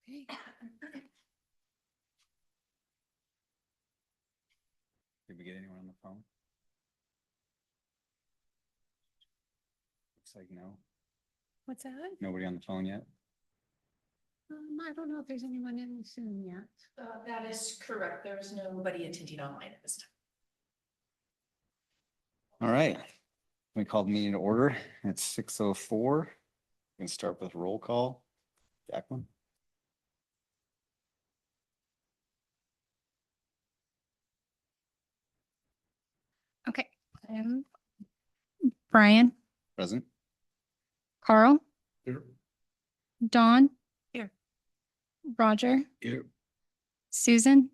Okay. Did we get anyone on the phone? Looks like no. What's that? Nobody on the phone yet? I don't know if there's anyone in soon yet. That is correct. There is nobody attending online at this time. All right. We called the meeting to order. It's 6:04. We can start with roll call. Jacqueline? Okay. Brian, Present? Carl, Here. Dawn. Here. Roger, Here. Susan.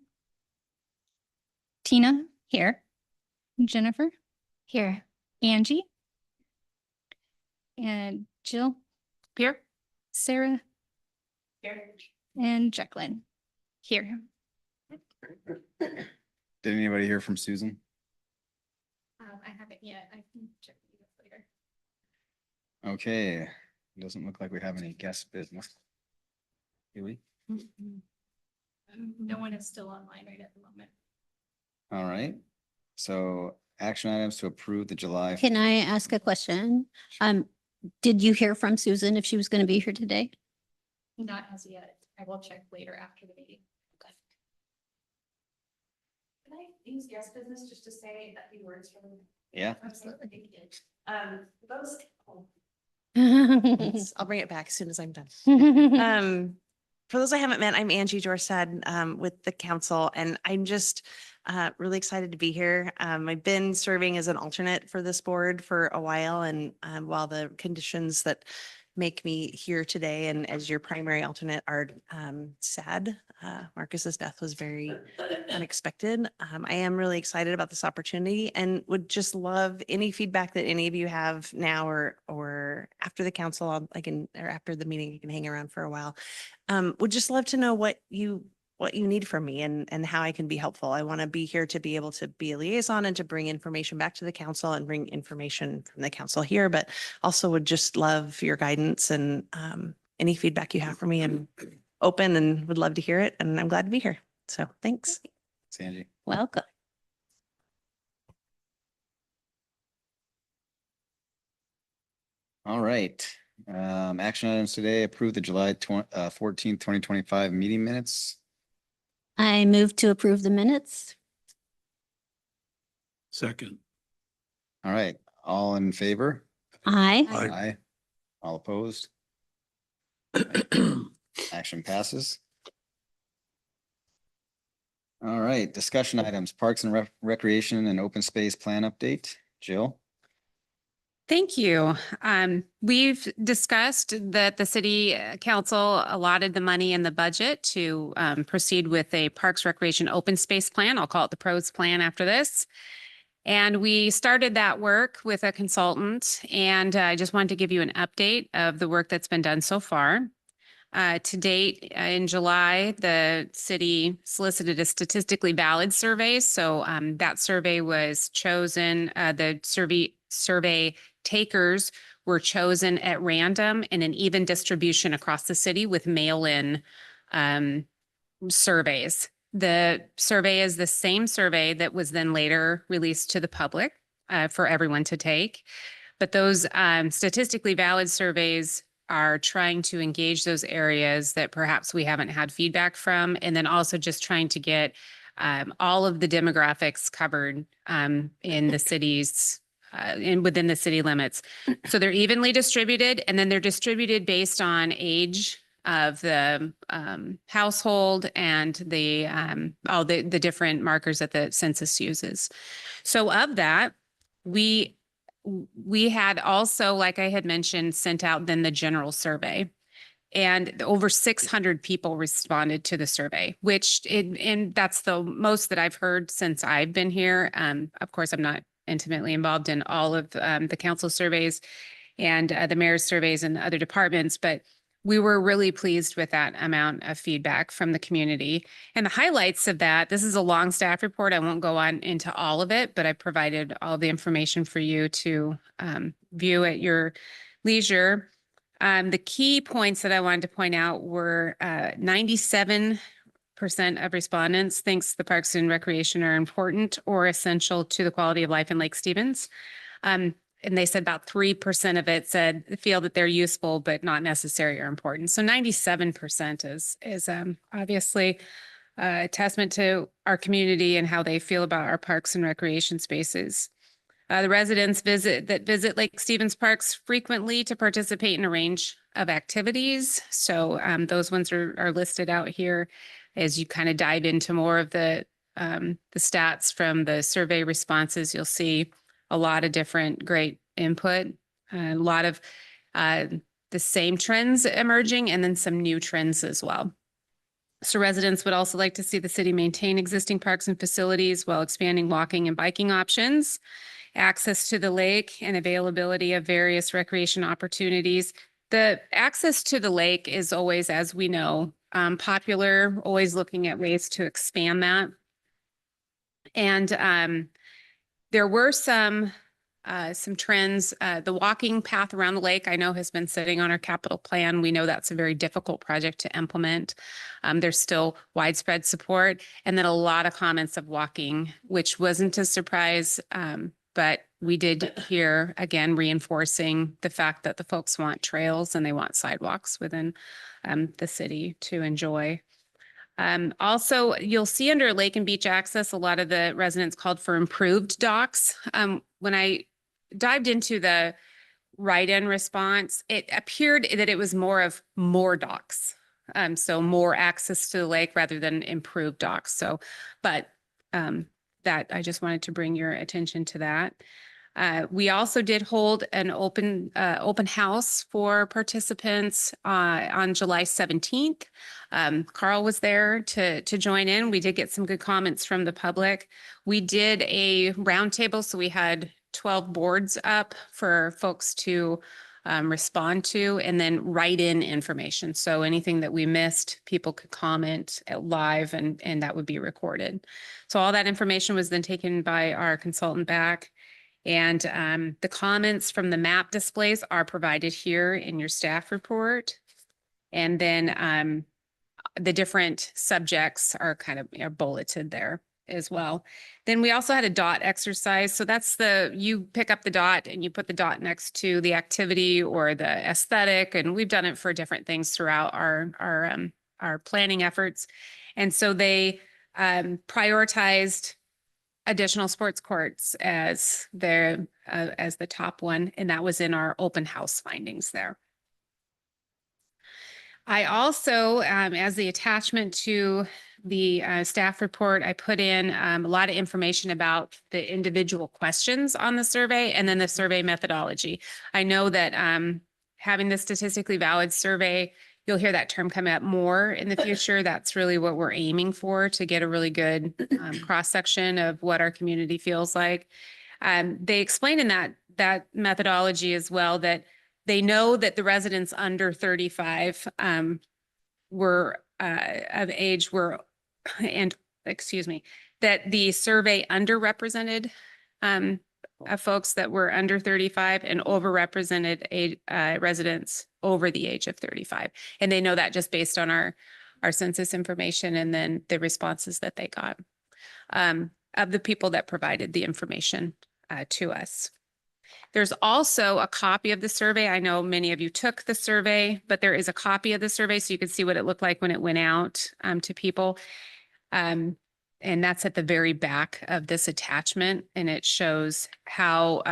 Tina, here. Jennifer, here. Angie. And Jill, Here. Sarah, Here. and Jacqueline, here. Did anybody hear from Susan? I haven't yet. I can check you later. Okay. Doesn't look like we have any guest business. Do we? No one is still online right at the moment. All right. So action items to approve the July. Can I ask a question? Did you hear from Susan if she was going to be here today? Not as yet. I will check later after the meeting. Can I use guest business just to say a few words from? Yeah. Absolutely. Those. I'll bring it back as soon as I'm done. For those I haven't met, I'm Angie Jorstad with the council, and I'm just really excited to be here. I've been serving as an alternate for this board for a while, and while the conditions that make me here today and as your primary alternate are sad. Marcus's death was very unexpected. I am really excited about this opportunity and would just love any feedback that any of you have now or after the council, or after the meeting, you can hang around for a while. Would just love to know what you need from me and how I can be helpful. I want to be here to be able to be a liaison and to bring information back to the council and bring information from the council here, but also would just love your guidance and any feedback you have for me. I'm open and would love to hear it. And I'm glad to be here. So thanks. It's Angie. Welcome. All right. Action items today, approve the July 14th, 2025 meeting minutes. I move to approve the minutes. Second. All right. All in favor? Aye. Aye. All opposed? Action passes. All right, discussion items, Parks and Recreation and Open Space Plan update. Jill? Thank you. We've discussed that the city council allotted the money in the budget to proceed with a Parks Recreation Open Space Plan. I'll call it the PROS plan after this. And we started that work with a consultant, and I just wanted to give you an update of the work that's been done so far. To date, in July, the city solicited a statistically valid survey. So that survey was chosen, the survey takers were chosen at random in an even distribution across the city with mail-in surveys. The survey is the same survey that was then later released to the public for everyone to take. But those statistically valid surveys are trying to engage those areas that perhaps we haven't had feedback from, and then also just trying to get all of the demographics covered in the cities within the city limits. So they're evenly distributed, and then they're distributed based on age of the household and the all the different markers that the census uses. So of that, we had also, like I had mentioned, sent out then the general survey, and over 600 people responded to the survey, and that's the most that I've heard since I've been here. Of course, I'm not intimately involved in all of the council surveys and the mayor's surveys and other departments, but we were really pleased with that amount of feedback from the community. And the highlights of that, this is a long staff report. I won't go on into all of it, but I provided all the information for you to view at your leisure. The key points that I wanted to point out were 97% of respondents thinks the parks and recreation are important or essential to the quality of life in Lake Stevens. And they said about 3% of it feel that they're useful, but not necessary or important. So 97% is obviously a testament to our community and how they feel about our parks and recreation spaces. The residents visit Lake Stevens Parks frequently to participate in a range of activities. So those ones are listed out here as you kind of dive into more of the stats from the survey responses. You'll see a lot of different great input, a lot of the same trends emerging, and then some new trends as well. So residents would also like to see the city maintain existing parks and facilities while expanding walking and biking options, access to the lake, and availability of various recreation opportunities. The access to the lake is always, as we know, popular, always looking at ways to expand that. And there were some trends. The walking path around the lake, I know, has been sitting on our capital plan. We know that's a very difficult project to implement. There's still widespread support, and then a lot of comments of walking, which wasn't a surprise, but we did hear, again, reinforcing the fact that the folks want trails and they want sidewalks within the city to enjoy. Also, you'll see under lake and beach access, a lot of the residents called for improved docks. When I dived into the write-in response, it appeared that it was more of more docks. So more access to the lake rather than improved docks. So, but that I just wanted to bring your attention to that. We also did hold an open house for participants on July 17th. Carl was there to join in. We did get some good comments from the public. We did a roundtable, so we had 12 boards up for folks to respond to, and then write in information. So anything that we missed, people could comment live, and that would be recorded. So all that information was then taken by our consultant back. And the comments from the map displays are provided here in your staff report. And then the different subjects are kind of bulleted there as well. Then we also had a dot exercise. So that's you pick up the dot and you put the dot next to the activity or the aesthetic. And we've done it for different things throughout our planning efforts. And so they prioritized additional sports courts as the top one, and that was in our open house findings there. I also, as the attachment to the staff report, I put in a lot of information about the individual questions on the survey and then the survey methodology. I know that having the statistically valid survey, you'll hear that term come up more in the future. That's really what we're aiming for, to get a really good cross-section of what our community feels like. They explain in that methodology as well that they know that the residents under 35 were of age that the survey underrepresented folks that were under 35 and overrepresented residents over the age of 35. And they know that just based on our census information and then the responses that they got of the people that provided the information to us. There's also a copy of the survey. I know many of you took the survey, but there is a copy of the survey so you can see what it looked like when it went out to people. And that's at the very back of this attachment, and it shows how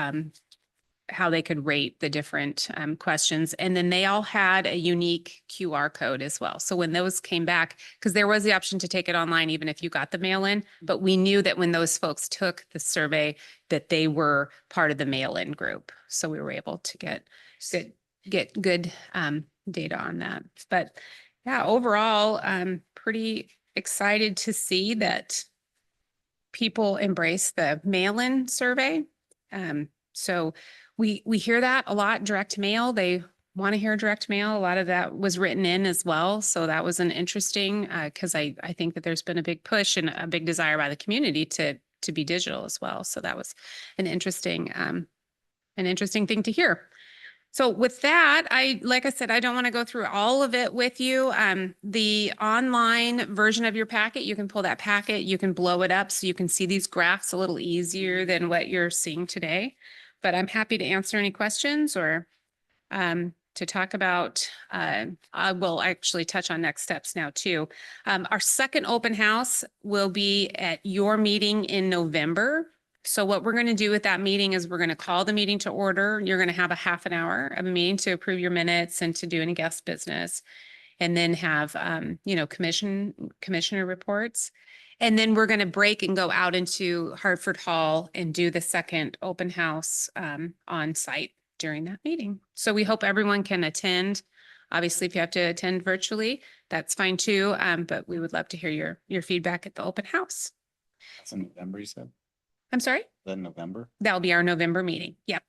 they could rate the different questions. And then they all had a unique QR code as well. So when those came back, because there was the option to take it online even if you got the mail-in, but we knew that when those folks took the survey that they were part of the mail-in group. So we were able to get good data on that. But yeah, overall, I'm pretty excited to see that people embrace the mail-in survey. So we hear that a lot, direct mail. They want to hear direct mail. A lot of that was written in as well. So that was an interesting, because I think that there's been a big push and a big desire by the community to be digital as well. So that was an interesting thing to hear. So with that, like I said, I don't want to go through all of it with you. The online version of your packet, you can pull that packet, you can blow it up so you can see these graphs a little easier than what you're seeing today. But I'm happy to answer any questions or to talk about, I will actually touch on next steps now too. Our second open house will be at your meeting in November. So what we're going to do with that meeting is we're going to call the meeting to order. You're going to have a half an hour of a meeting to approve your minutes and to do any guest business. And then have, commissioner reports. And then we're going to break and go out into Hartford Hall and do the second open house on site during that meeting. So we hope everyone can attend. Obviously, if you have to attend virtually, that's fine too. But we would love to hear your feedback at the open house. That's in November, you said? I'm sorry? Is that in November? That'll be our November meeting. Yep.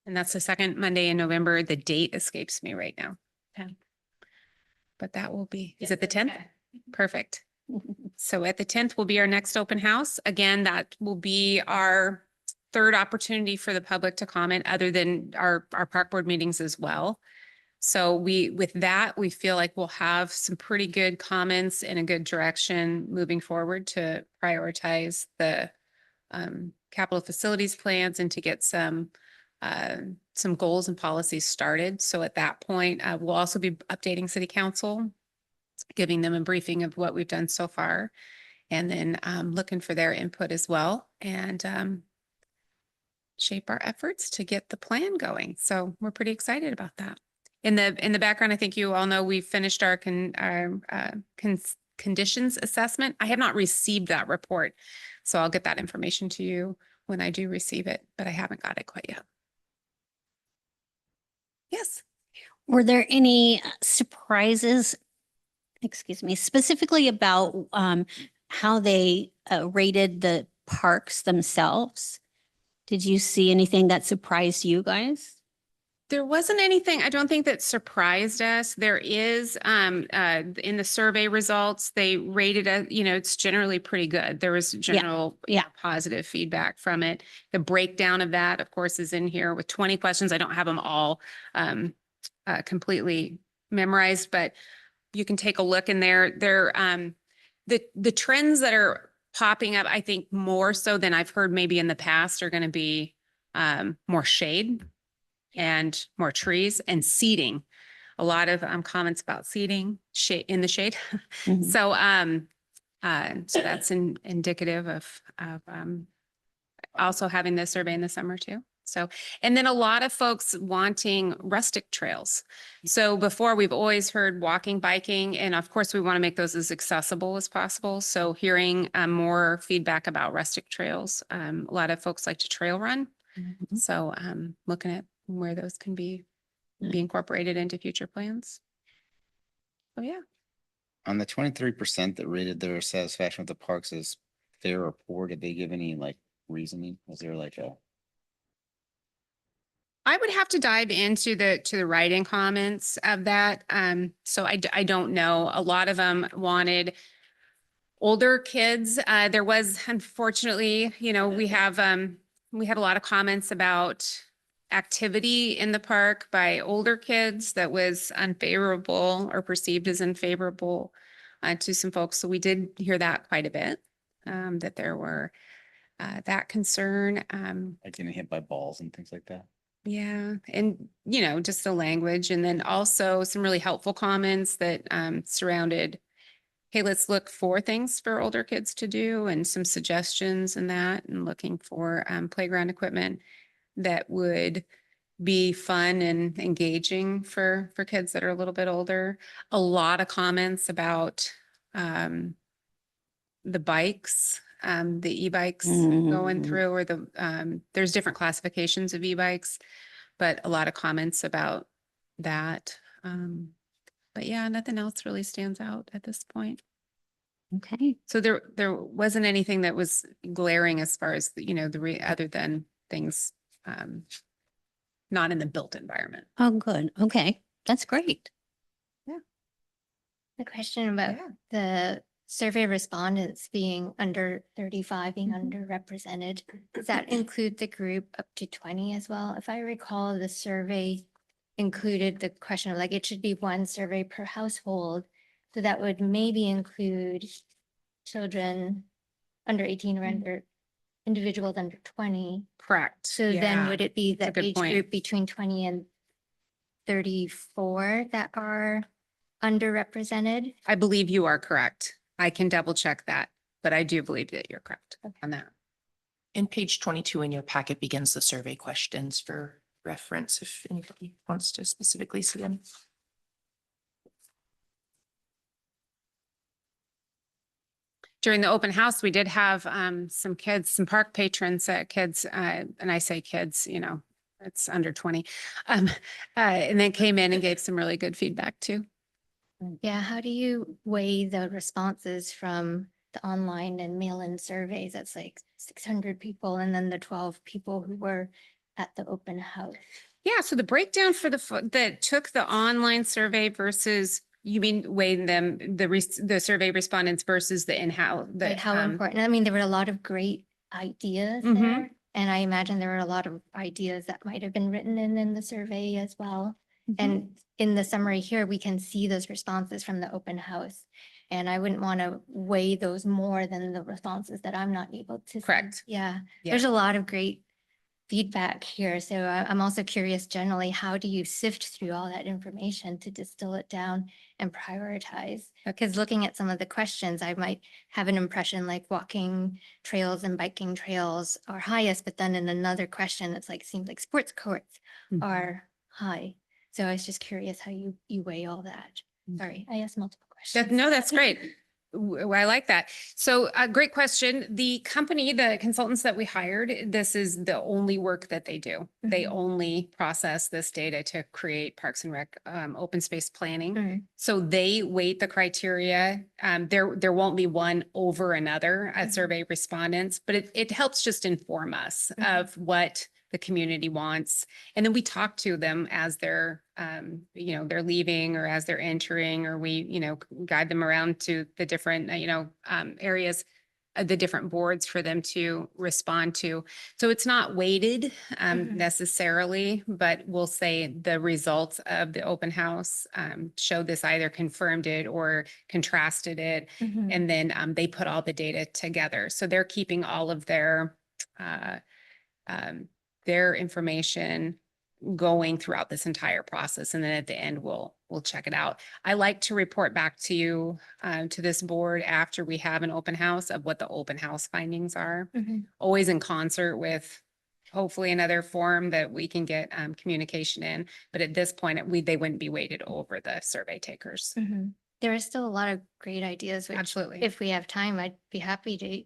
And that's the second Monday in November. The date escapes me right now. 10. But that will be, is it the 10th? Perfect. So at the 10th will be our next open house. Again, that will be our third opportunity for the public to comment other than our park board meetings as well. So with that, we feel like we'll have some pretty good comments and a good direction moving forward to prioritize the capital facilities plans and to get some goals and policies started. So at that point, we'll also be updating city council, giving them a briefing of what we've done so far, and then looking for their input as well and shape our efforts to get the plan going. So we're pretty excited about that. In the background, I think you all know we finished our conditions assessment. I have not received that report, so I'll get that information to you when I do receive it, but I haven't got it quite yet. Yes. Were there any surprises, excuse me, specifically about how they rated the parks themselves? Did you see anything that surprised you guys? There wasn't anything, I don't think, that surprised us. There is, in the survey results, they rated it, it's generally pretty good. There was general positive feedback from it. The breakdown of that, of course, is in here with 20 questions. I don't have them all completely memorized, but you can take a look in there. The trends that are popping up, I think more so than I've heard maybe in the past, are going to be more shade and more trees and seating. A lot of comments about seating in the shade. Mhm. So that's indicative of also having the survey in the summer too. So, and then a lot of folks wanting rustic trails. So before, we've always heard walking, biking, and of course we want to make those as accessible as possible. So hearing more feedback about rustic trails. A lot of folks like to trail run. Mhm. So looking at where those can be incorporated into future plans. So yeah. On the 23% that rated their satisfaction with the parks as fair or poor, did they give any like reasoning? Was there like a? I would have to dive into the writing comments of that. So I don't know. A lot of them wanted older kids. There was, unfortunately, we had a lot of comments about activity in the park by older kids that was unfavorable or perceived as unfavorable to some folks. So we did hear that quite a bit, that there were that concern. Like getting hit by balls and things like that? Yeah. And, just the language. And then also some really helpful comments that surrounded, hey, let's look for things for older kids to do and some suggestions in that, and looking for playground equipment that would be fun and engaging for kids that are a little bit older. A lot of comments about the bikes, the e-bikes going Mhm. through, or there's different classifications of e-bikes, but a lot of comments about that. But yeah, nothing else really stands out at this point. Okay. So there wasn't anything that was glaring as far as, other than things not in the built environment. Oh, good. Okay. That's great. The question about Yeah. the survey respondents being under 35, being underrepresented, does that include the group up to 20 as well? If I recall, the survey included the question of like, it should be one survey per household. So that would maybe include children under 18 or under individuals under 20. Correct. So then Yeah. would it be That's a the good age point. group between 20 and 34 that are underrepresented? I believe you are correct. I can double check that, but I do believe that you're correct on that. And page 22 in your packet begins the survey questions for reference if anybody wants to specifically see them. During the open house, we did have some kids, some park patrons, kids, and I say kids, you know, it's under 20. And then came in and gave some really good feedback too. Yeah, how do you weigh the responses from the online and mail-in surveys? That's like 600 people and then the 12 people who were at the open house. Yeah, so the breakdown for that took the online survey versus, you mean weighing them, the survey respondents versus the in-house? Like how important, I mean, there were a lot of great ideas Mhm. there. And I imagine there were a lot of ideas that might have been written in the survey as well. And in the summary here, we can see those responses from the open house. And I wouldn't want to weigh those more than the responses that I'm not able to. see. Correct. Yeah, Yeah. there's a lot of great feedback here. So I'm also curious generally, how do you sift through all that information to distill it down and prioritize? Because looking at some of the questions, I might have an impression like walking trails and biking trails are highest, but then in another question, it's like, seems like sports courts Mhm. are high. So I was just curious how you weigh all that. Sorry, I asked multiple questions. No, that's great. I like that. So a great question. The company, the consultants that we hired, this is the only work that they do. They Mhm. only process this data to create Parks and Rec open space planning. Mm. So they weight the criteria. There won't be one over another Mhm. survey respondents, but it helps just inform us Mhm. of what the community wants. And then we talk to them as they're, they're leaving or as they're entering, or we, guide them around to the different, areas, the different boards for them to respond to. So it's not weighted Mhm. necessarily, but we'll say the results of the open house show this, either confirmed it or contrasted it. Mhm. And then they put all the data together. So they're keeping all of their information going throughout this entire process. And then at the end, we'll check it out. I like to report back to you, to this board after we have an open house of what the open house findings are, Mhm. always in concert with hopefully another forum that we can get communication in. But at this point, they wouldn't be weighted over the survey takers. Mhm. There are still a lot of great ideas, which Absolutely. if we have time, I'd be happy to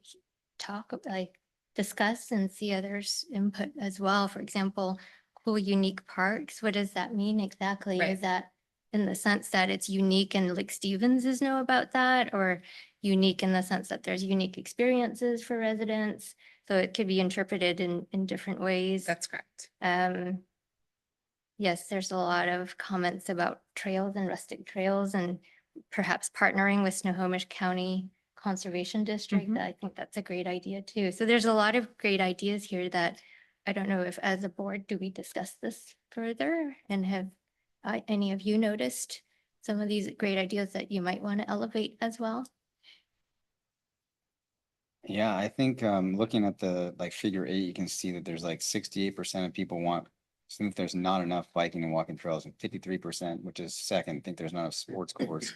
discuss and see others' input as well. For example, cool, unique parks. What does that mean exactly? Right. Is that in the sense that it's unique and Lake Stevens know about that, or unique in the sense that there's unique experiences for residents? So it could be interpreted in different ways. That's correct. Yes, there's a lot of comments about trails and rustic trails and perhaps partnering with Snohomish County Conservation District. Mhm. I think that's a great idea too. So there's a lot of great ideas here that I don't know if as a board, do we discuss this further? And have any of you noticed some of these great ideas that you might want to elevate as well? Yeah, I think looking at the figure 8, you can see that there's 68% of people think there's not enough biking and walking trails, and 53%, which is second, think there's not enough sports courts.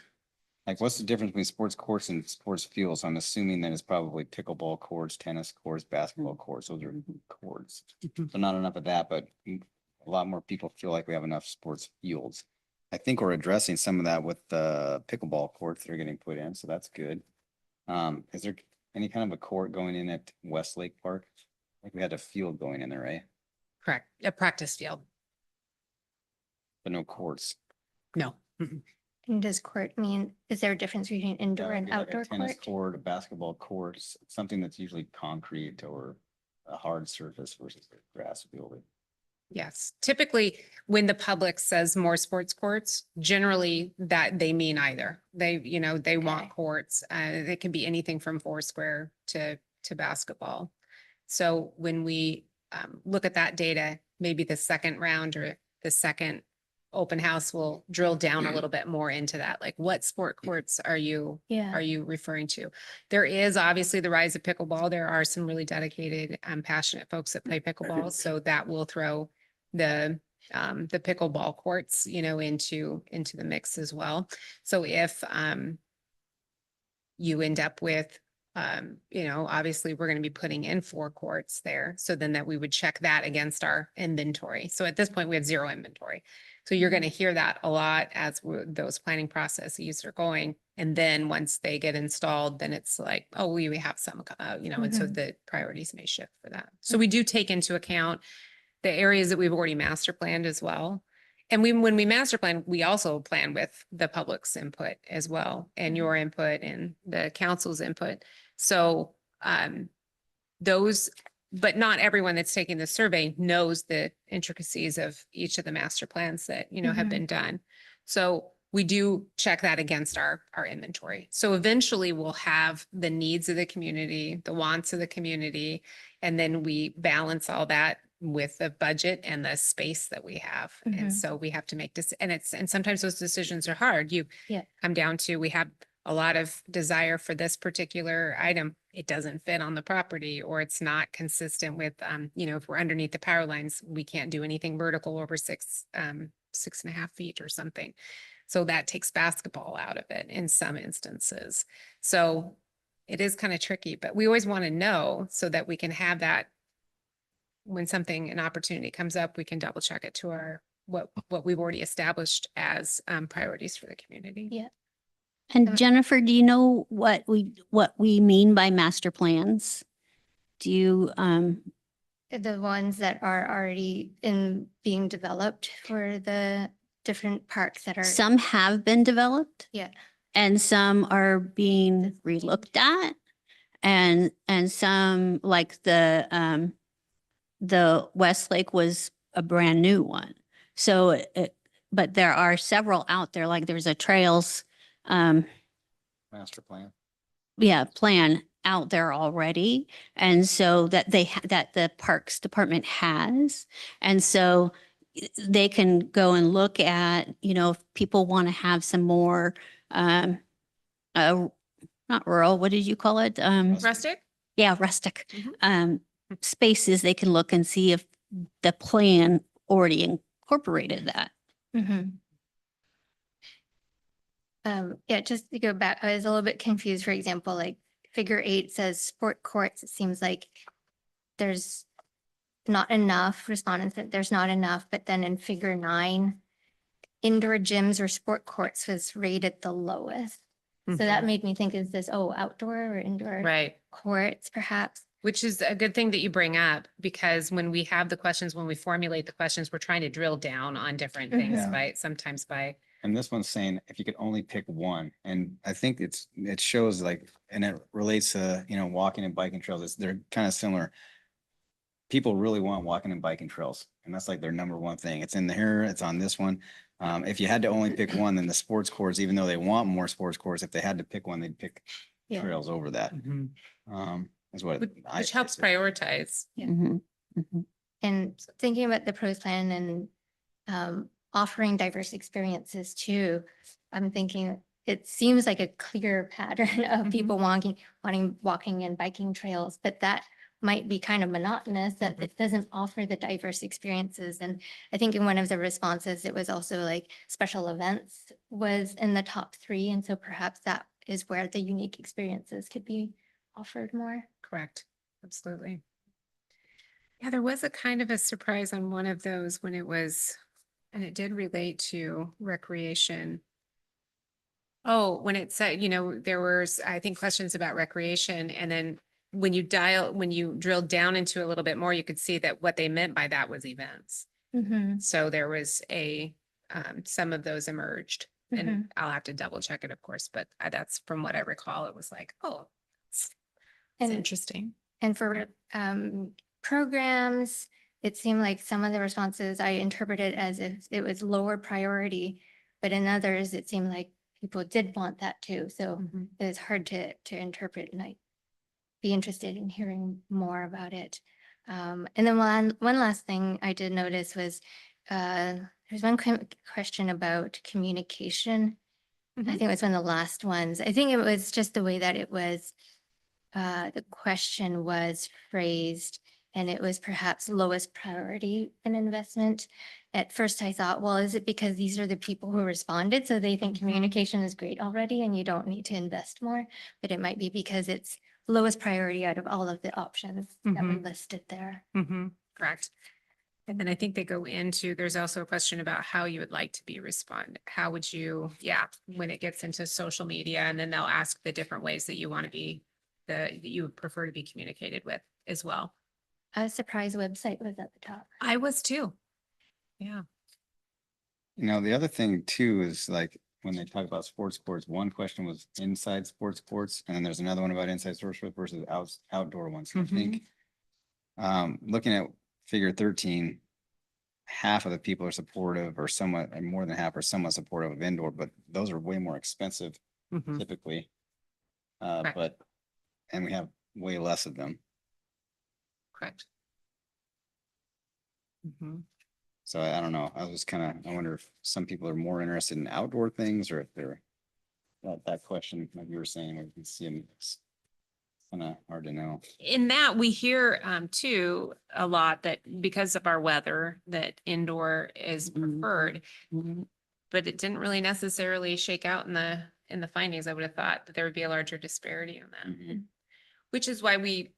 What's the difference between sports courts and sports fields? I'm assuming that it's probably pickleball courts, tennis courts, basketball courts. Those are courts. Mhm. So not enough of that, but a lot more people feel like we have enough sports fields. I think we're addressing some of that with the pickleball courts that are getting put in, so that's good. Is there any kind of a court going in at Westlake Park? We had a field going in there, right? Correct. A practice field. But no courts. No. Mhm. And does court mean, is there a difference between indoor It'd and be like a outdoor tennis court? court, a basketball court, something that's usually concrete or a hard surface versus a grass field. Yes, typically when the public says more sports courts, generally that they mean either. They want Okay. courts. It can be anything from Foursquare to basketball. So when we look at that data, maybe the second round or the second open house will drill down a little bit more into that. Like what sport courts are you Yeah. referring to? There is obviously the rise of pickleball. There are some really dedicated and passionate folks that play pickleball. So that will throw the pickleball courts, you know, into the mix as well. So if you end up with you know, obviously we're going to be putting in 4 courts there. So then that we would check that against our inventory. So at this point we have 0 inventory. So you're going to hear that a lot as those planning processes are going. And then once they get installed, then it's like, oh, we have some, you know, and so Mhm. the priorities may shift for that. So we do take into account the areas that we've already master planned as well. And when we master plan, we also plan with the public's input as well, and your input and the council's input. So those, but not everyone that's taking the survey knows the intricacies of each of the master plans that, you know, have Mhm. been done. So we do check that against our inventory. So eventually we'll have the needs of the community, the wants of the community, and then we balance all that with the budget and the space that we have. And Mhm. so we have to make this, and sometimes those decisions are hard. You Yeah. come down to, we have a lot of desire for this particular item. It doesn't fit on the property, or it's not consistent with, you know, if we're underneath the power lines, we can't do anything vertical over 6.5 feet or something. So that takes basketball out of it in some instances. So it is kind of tricky, but we always want to know so that we can have that when an opportunity comes up, we can double check it to our, what we've already established as priorities for the community. Yeah. And Jennifer, do you know what we mean by master plans? Do you, The ones that are already being developed for the different parks that are. some have been developed Yeah. and some are being relooked at? And some, like the Westlake was a brand new one. So but there are several out there, like there's a trails, Master plan. plan out there already. And so that that the Parks Department has. And so they can go and look at, you know, if people want to have some more, not rural, what did you call it? Rustic? Yeah, rustic, Mhm. spaces, they can look and see if the plan already incorporated that. Mhm. Yeah, just to go back, I was a little bit confused. For example, like figure 8 says sport courts. It seems like there's not enough respondents, that there's not enough. But then in figure 9, indoor gyms or sport courts was rated the lowest. So that made me think, is this, outdoor or indoor Right. courts perhaps? Which is a good thing that you bring up, because when we have the questions, when we formulate the questions, we're trying to drill down on different things, Mhm. by sometimes by. And this one's saying if you could only pick one, and I think it shows like, and it relates to, you know, walking and biking trails. They're kind of similar. People really want walking and biking trails, and that's like their number one thing. It's in here, it's on this one. If you had to only pick one, then the sports courts, even though they want more sports courts, if they had to pick one, they'd pick Yeah. trails over that. Is what Which helps prioritize. Yeah. Mhm, mhm. And thinking about the pros plan and offering diverse experiences too, I'm thinking it seems like a clear pattern of people wanting walking and biking trails, but that might be kind of monotonous, that it doesn't offer the diverse experiences. And I think in one of the responses, it was also like special events was in the top 3. And so perhaps that is where the unique experiences could be offered more. Correct. Absolutely. Yeah, there was a kind of a surprise on one of those when it was, and it did relate to recreation. Oh, when it said, you know, there was, I think, questions about recreation, and then when you drilled down into it a little bit more, you could see that what they meant by that was events. So there was some of those emerged, and I'll have to double check it, of course, but that's from what I recall. It was like, oh, it's And- interesting. And for programs, it seemed like some of the responses I interpreted as if it was lower priority, but in others, it seemed like people did want that too. So it's hard to interpret, and I'd be interested in hearing more about it. And then one last thing I did notice was There's one question about communication. I Mhm. think it was one of the last ones. I think it was just the way that it was, the question was phrased, and it was perhaps lowest priority in investment. At first I thought, well, is it because these are the people who responded, so they think communication is great already and you don't need to invest more? But it might be because it's lowest priority out of all of the options that were listed there. Correct. And then I think they go into, there's also a question about how you would like to be How would you, when it gets into social media, and then they'll ask the different ways that you want to be, that you would prefer to be communicated with as well. I was surprised website was at the top. I was too. Yeah. You know, the other thing too is like when they talk about sports courts, one question was inside sports courts, and then there's another one about inside sports courts versus outdoor ones. I think looking at figure 13, half of the people are supportive or somewhat, and more than half are somewhat supportive of indoor, but those are way more expensive typically. Correct. But, and we have way less of them. Correct. So I don't know. I was kind of, I wonder if some people are more interested in outdoor things or if they're that question, like you were saying, where you can see them, it's kind of hard to know. In that we hear too a lot that because of our weather, that indoor is preferred. But it didn't really necessarily shake out in the findings. I would have thought that there would be a larger disparity on that. Mhm. Which is why we,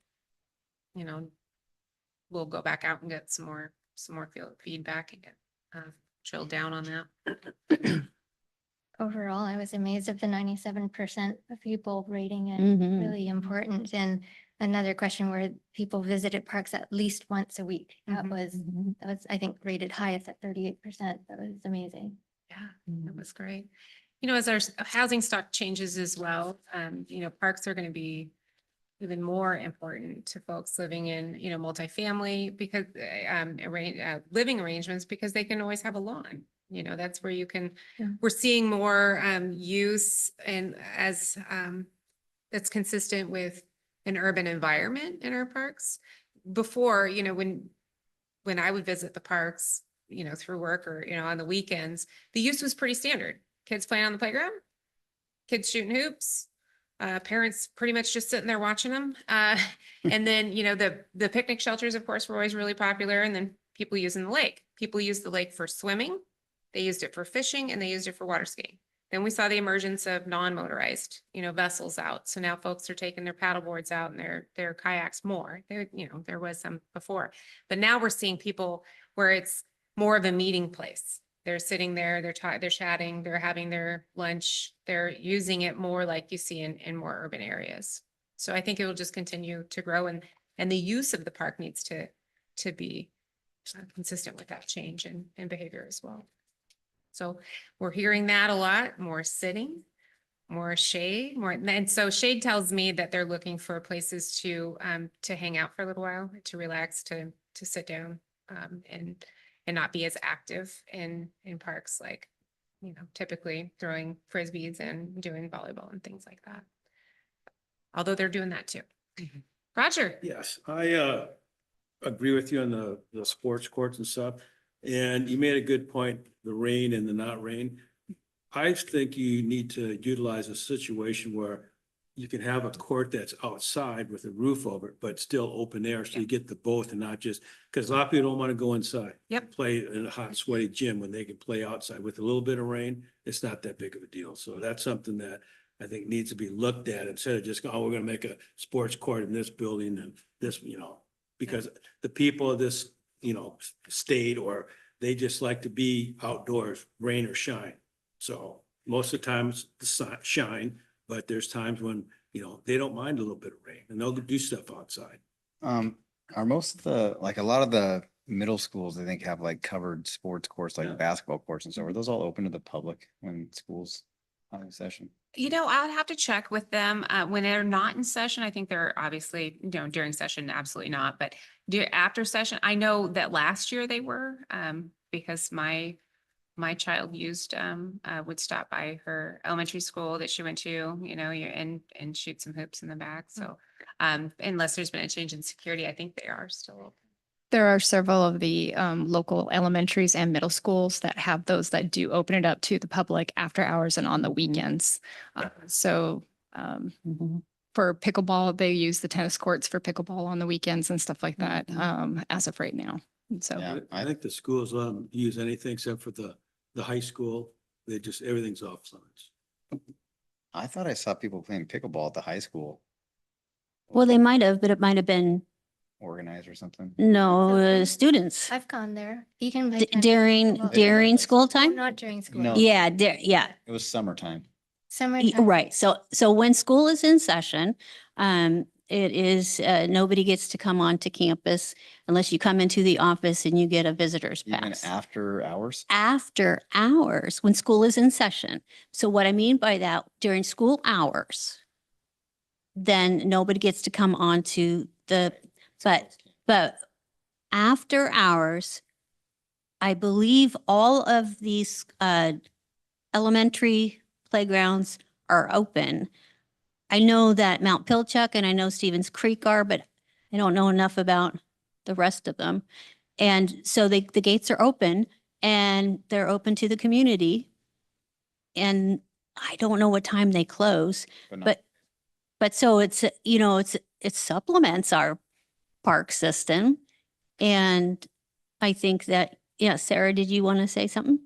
we'll go back out and get some more feedback and get drill down on that. Overall, I was amazed at the 97% of people rating it Mhm. really important. And another question where people visited parks at least once a week. That Mhm. was, I think, rated highest at 38%. That was amazing. Yeah, that was great. As our housing stock changes as well, parks are going to be even more important to folks living in, multifamily because living arrangements, because they can always have a lawn. That's where you can, we're seeing more use and as that's consistent with an urban environment in our parks. Before, when I would visit the parks, through work or, on the weekends, the use was pretty standard. Kids playing on the playground, kids shooting hoops, parents pretty much just sitting there watching them. And then, the picnic shelters, of course, were always really popular. And then people using the lake. People used the lake for swimming. They used it for fishing and they used it for water skiing. Then we saw the emergence of non-motorized, vessels out. So now folks are taking their paddle boards out and their kayaks more. There was some before, but now we're seeing people where it's more of a meeting place. They're sitting there, they're chatting, they're having their lunch, they're using it more like you see in more urban areas. So I think it will just continue to grow and the use of the park needs to be consistent with that change in behavior as well. So we're hearing that a lot, more sitting, more shade, and so shade tells me that they're looking for places to hang out for a little while, to relax, to sit down, and not be as active in parks, like, typically throwing frisbees and doing volleyball and things like that. Although they're doing that too. Roger. Yes, I agree with you on the sports courts and stuff. And you made a good point, the rain and the not rain. I think you need to utilize a situation where you can have a court that's outside with a roof over it, but still open air. So you get the both and not just, because a lot of people don't want to go inside. Yep. Play in a hot, sweaty gym when they can play outside with a little bit of rain. It's not that big of a deal. So that's something that I think needs to be looked at instead of just, oh, we're going to make a sports court in this building and this, because the people of this, state, or they just like to be outdoors, rain or shine. So most of the time it's the sun shine, but there's times when, they don't mind a little bit of rain and they'll do stuff outside. Are most of the, like a lot of the middle schools, I think have like covered sports courts, like Yeah. basketball courts and so, are those all open to the public when schools are in session? I would have to check with them when they're not in session. I think they're obviously, during session, absolutely not. But after session, I know that last year they were because my child would stop by her elementary school that she went to, and shoot some hoops in the back. So unless there's been a change in security, I think they are still open. There are several of the local elementaries and middle schools that have those that do open it up to the public after hours and on the weekends. So Mhm. for pickleball, they use the tennis courts for pickleball on the weekends and stuff like that as of right now. And so. Yeah. I think the schools let them use anything except for the high school. They just, everything's off limits. I thought I saw people playing pickleball at the high school Well, they might have, but it might have been, organized or something. no, students I've gone there. You can. play D- tennis during, pickleball. during school Oh, time. Not during school. No. Yeah, yeah. It was summertime. Summertime. Right. So when school is in session, it is, nobody gets to come onto campus unless you come into the office and you get a visitor's Even pass. after hours? After hours, when school is in session. So what I mean by that, during school hours, then nobody gets to come onto the, but after hours, I believe all of these elementary playgrounds are open. I know that Mount Pilchuck and I know Stevens Creek are, but I don't know enough about the rest of them. And so the gates are open and they're open to the community. And I don't know what time they close, not- but so it's, you know, it supplements our park system. And I think that, yeah, Sarah, did you want to say something?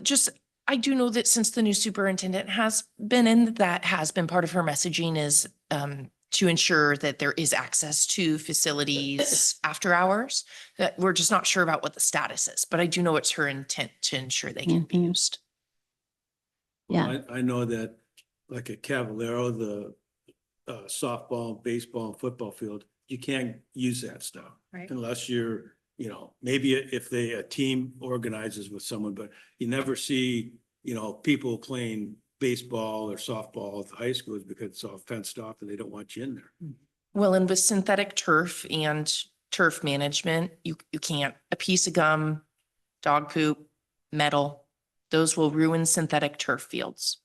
Just, I do know that since the new superintendent has been in, that has been part of her messaging is to ensure that there is access to facilities after hours. That we're just not sure about what the status is, but I do know it's her intent to ensure they can be Mhm. used. Yeah. I know that like at Cavallero, the softball, baseball, and football field, you can't use that stuff. Right. Unless you're, you know, maybe if a team organizes with someone, but you never see, you know, people playing baseball or softball at the high schools because it's all fenced off and they don't want you in there. Well, and with synthetic turf and turf management, you can't, a piece of gum, dog poop, metal, those will ruin synthetic turf fields.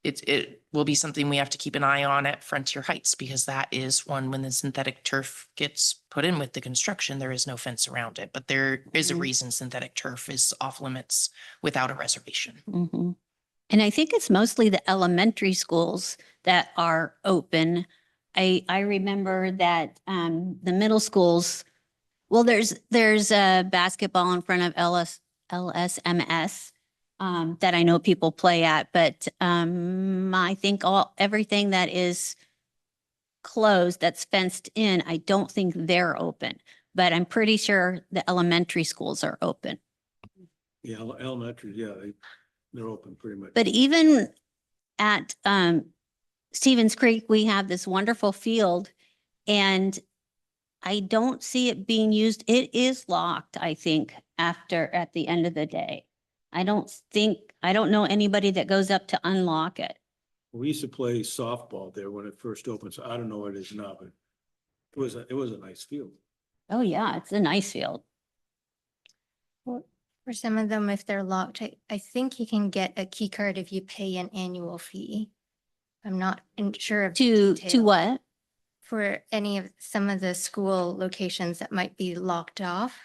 It will be something we have to keep an eye on at Frontier Heights because that is one when the synthetic turf gets put in with the construction, there is no fence around it. But there is a Mhm. reason synthetic turf is off limits without a reservation. Mhm. And I think it's mostly the elementary schools that are open. I remember that the middle schools, well, there's a basketball in front of LSMS that I know people play at, but I think everything that is closed, that's fenced in, I don't think they're open, but I'm pretty sure the elementary schools are open. Yeah, elementary, yeah, they're open pretty much. But even at Stevens Creek, we have this wonderful field and I don't see it being used. It is locked, I think, at the end of the day. I don't know anybody that goes up to unlock it. We used to play softball there when it first opened, so I don't know what it is now, but it was a nice field. Oh, yeah, it's a nice field. For some of them, if they're locked, I think you can get a key card if you pay an annual fee. I'm not sure of. To detail. what? For any of some of the school locations that might be locked off.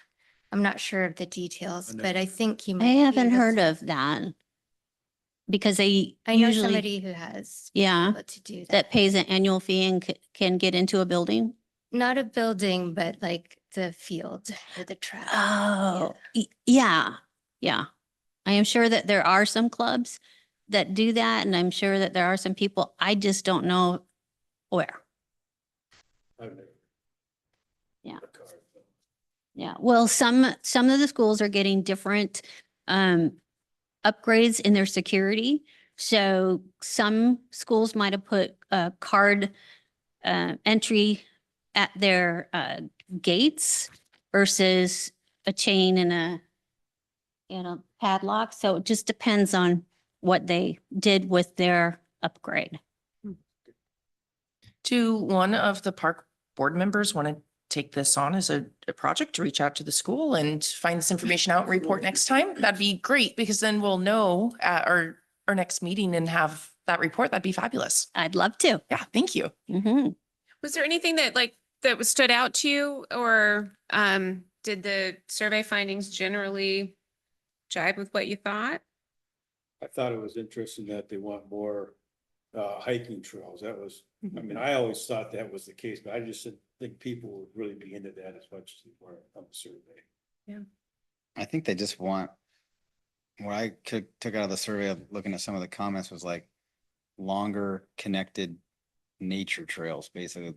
I'm not sure of the details, I know. but I think you. I might be haven't able heard to- of that. Because they I know usually, somebody who has. yeah, able to do that. that pays an annual fee and can get into a building. Not a building, but like the field or the track. Oh, yeah, yeah. I am sure that there are some clubs that do that, and I'm sure that there are some people, I just don't know where. I've never- Yeah. a card. Yeah, well, some of the schools are getting different upgrades in their security. So some schools might have put a card entry at their gates versus a chain and a padlock. So it just depends on what they did with their upgrade. Do one of the park board members want to take this on as a project to reach out to the school and find this information out and report next time? That'd be great because then we'll know at our next meeting and have that report. That'd be fabulous. I'd love to. Yeah, thank you. Mhm. Was there anything that like that stood out to you, or did the survey findings generally jibe with what you thought? I thought it was interesting that they want more hiking trails. That was, I mean, I always thought that was the case, but I just didn't think people would really be into that as much as they were on the survey. I think they just want, what I took out of the survey of looking at some of the comments was like longer connected nature trails, basically.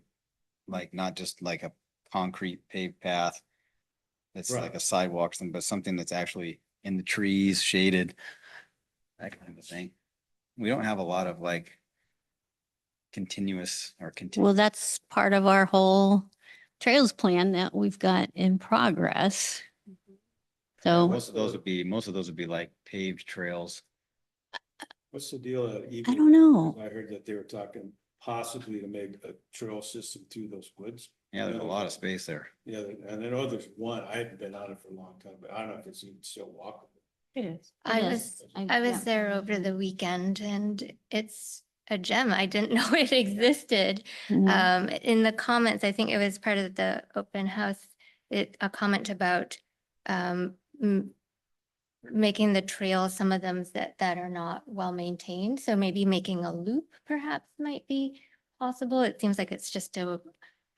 Like not just like a concrete paved path. That's like Right. a sidewalk, but something that's actually in the trees, shaded. That kind of thing. We don't have a lot of like continuous or Well, continuous. that's part of our whole trails plan that we've got in progress. So Most of those would be like paved trails. What's the deal at Eagle? I don't know. I heard that they were talking possibly to make a trail system through those woods. Yeah, there's a lot of space there. Yeah, and I know there's one, I haven't been on it for a long time, but I don't know if it's even still walkable. It is. I Yes, was, I- I was yeah. there over the weekend and it's a gem. I didn't know it existed. Mhm. In the comments, I think it was part of the open house, a comment about making the trails, some of them that are not well maintained. So maybe making a loop perhaps might be possible. It seems like it's just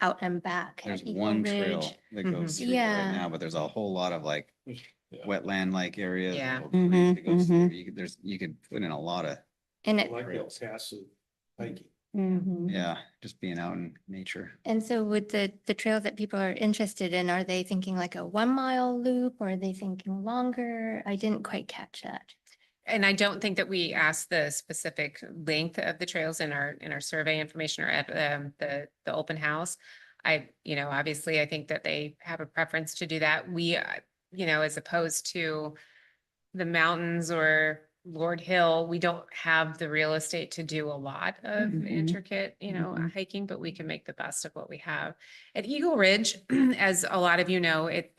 out and back. at There's Eagle one Ridge. trail that goes through right Yeah. now, but there's a whole lot of like Yeah. wetland like areas. Yeah. and oak trees that goes through. Mhm, You could put in a lot of, And I it, like that passive hiking. Mhm. yeah, just being out in nature. and so with the trails that people are interested in, are they thinking like a 1 mile loop or are they thinking longer? I didn't quite catch that. And I don't think that we asked the specific length of the trails in our survey information or at the open house. Obviously, I think that they have a preference to do that. We, as opposed to the mountains or Lord Hill, we don't have the real estate to do a lot of Mhm. intricate, Mhm. hiking, but we can make the best of what we have. At Eagle Ridge, as a lot of you know, it's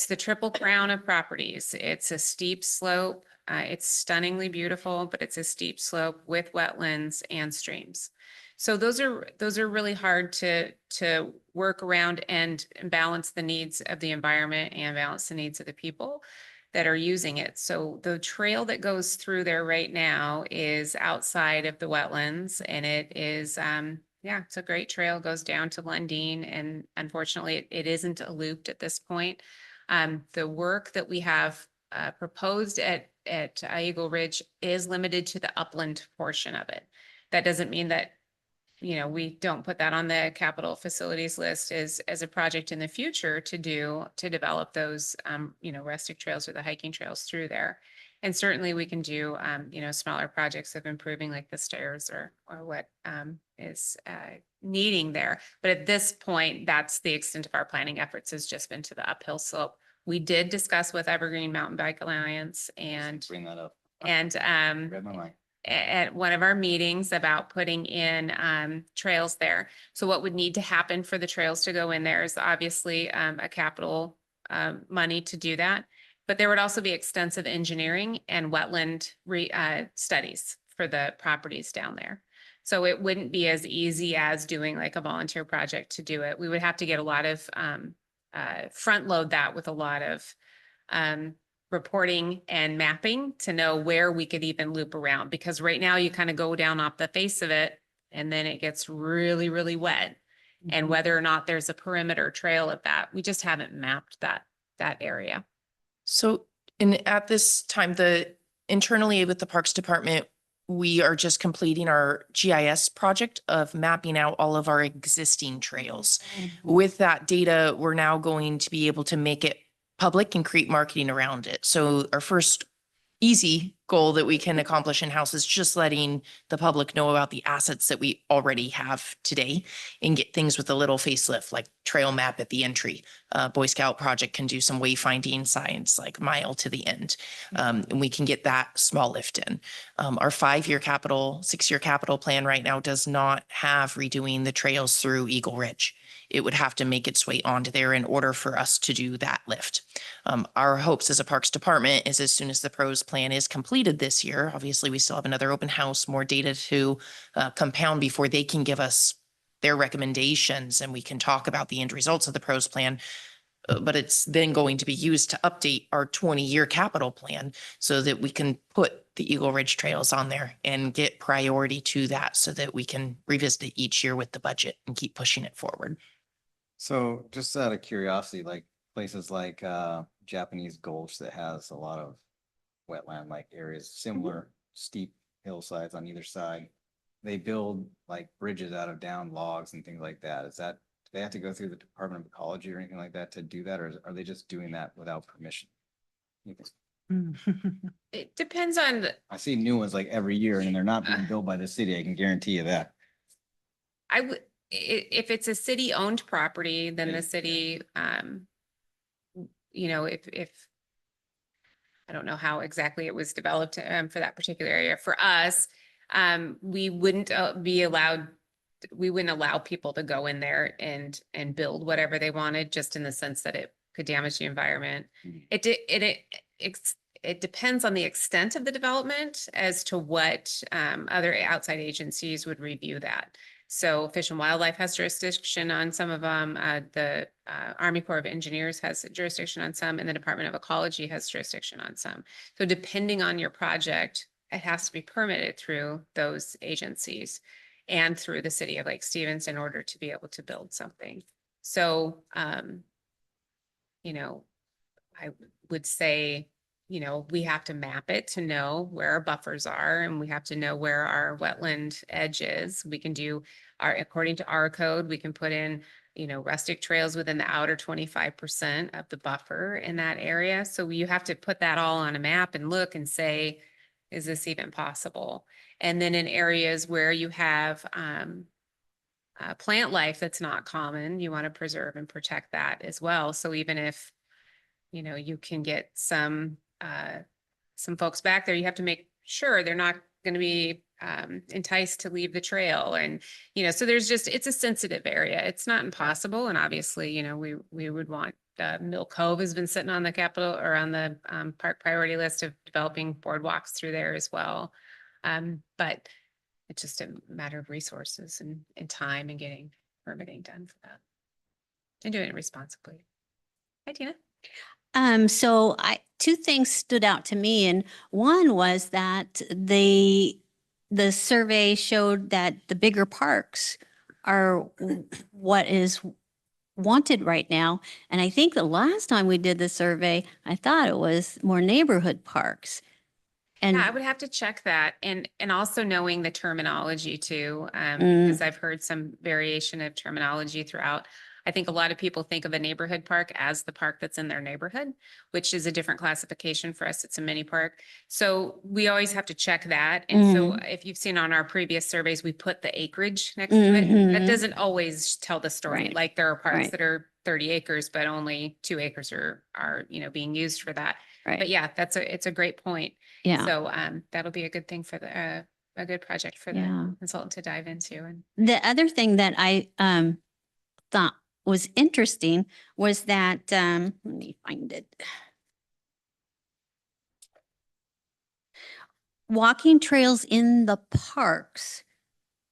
the triple crown of properties. It's a steep slope. It's stunningly beautiful, but it's a steep slope with wetlands and streams. So those are really hard to work around and balance the needs of the environment and balance the needs of the people that are using it. So the trail that goes through there right now is outside of the wetlands, and it is, it's a great trail, goes down to Lundin, and unfortunately it isn't a looped at this point. The work that we have proposed at Eagle Ridge is limited to the upland portion of it. That doesn't mean that, we don't put that on the capital facilities list as a project in the future to develop those, rustic trails or the hiking trails through there. And certainly we can do, smaller projects of improving like the stairs or what is needing there. But at this point, that's the extent of our planning efforts, has just been to the uphill slope. We did discuss with Evergreen Mountain Bike Alliance and Bring that up. and Read my mind. at one of our meetings about putting in trails there. So what would need to happen for the trails to go in there is obviously a capital money to do that. But there would also be extensive engineering and wetland studies for the properties down there. So it wouldn't be as easy as doing like a volunteer project to do it. We would have to get a lot of front load that with a lot of reporting and mapping to know where we could even loop around, because right now you kind of go down off the face of it and then it gets really, really wet. And whether or not there's a perimeter trail of that, we just haven't mapped that area. So at this time, internally with the Parks Department, we are just completing our GIS project of mapping out all of our existing trails. With that data, we're now going to be able to make it public and create marketing around it. So our first easy goal that we can accomplish in-house is just letting the public know about the assets that we already have today and get things with a little facelift, like trail map at the entry. Boy Scout project can do some wayfinding signs like mile to the end. And we can get that small lift in. Our 6-year capital plan right now does not have redoing the trails through Eagle Ridge. It would have to make its way onto there in order for us to do that lift. Our hopes as a Parks Department is as soon as the PROS plan is completed this year, obviously we still have another open house, more data to compound before they can give us their recommendations and we can talk about the end results of the pros plan. But it's then going to be used to update our 20-year capital plan so that we can put the Eagle Ridge trails on there and get priority to that so that we can revisit it each year with the budget and keep pushing it forward. So just out of curiosity, like places like Japanese Gulch that has a lot of wetland like areas, similar steep hillsides on either side. They build like bridges out of down logs and things like that. Do they have to go through the Department of Ecology or anything like that to do that, or are they just doing that without permission? You think? It depends on, I see new ones like every year and they're not being built by the city. I can guarantee you that. I would, if it's a city-owned property, then the city, you know, if I don't know how exactly it was developed for that particular area. For us, we wouldn't we wouldn't allow people to go in there and build whatever they wanted, just in the sense that it could damage the environment. It depends on the extent of the development as to what other outside agencies would review that. So Fish and Wildlife has jurisdiction on some of them. The Army Corps of Engineers has jurisdiction on some, and the Department of Ecology has jurisdiction on some. So depending on your project, it has to be permitted through those agencies and through the city of Lake Stevens in order to be able to build something. So, you know, I would say, you know, we have to map it to know where our buffers are, and we have to know where our wetland edge is. We can do according to our code, we can put in, you know, rustic trails within the outer 25% of the buffer in that area. So you have to put that all on a map and look and say, is this even possible? And then in areas where you have plant life that's not common, you want to preserve and protect that as well. So even if, you know, you can get some folks back there, you have to make sure they're not going to be enticed to leave the trail. And, you know, so there's just, it's a sensitive area. It's not impossible. And obviously, you know, we would want, Mill Cove has been sitting on the capital or on the park priority list of developing boardwalks through there as well. But it's just a matter of resources and time and getting permitting done for that and doing it responsibly. Hi, Tina. So two things stood out to me, and one was that the survey showed that the bigger parks are what is wanted right now. And I think the last time we did the survey, I thought it was more neighborhood parks. And Yeah, I would have to check that, and also knowing the terminology too, because I've heard some variation of terminology throughout. I think a lot of people think of a neighborhood park as the park that's in their neighborhood, which is a different classification for us. It's a mini park. So we always have to check that. And so if you've seen on our previous surveys, we put the acreage next to it. That doesn't always tell the story. Right. Like there are parks Right. that are 30 acres, but only 2 acres are, you know, being used for that. Right. But yeah, it's a great point. yeah, So that'll be a good thing for a good project for the Yeah. consultant to dive into. And the other thing that I thought was interesting was that, let me find it. Walking trails in the parks,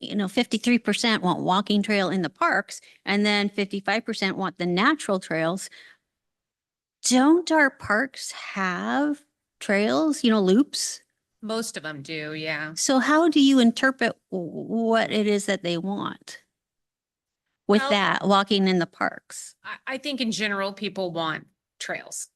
you know, 53% want walking trail in the parks, and then 55% want the natural trails. Don't our parks have trails, you know, loops? most of them do, yeah. So how do you interpret what it is that they want with Well- that, walking in the parks? I think in general, people want trails,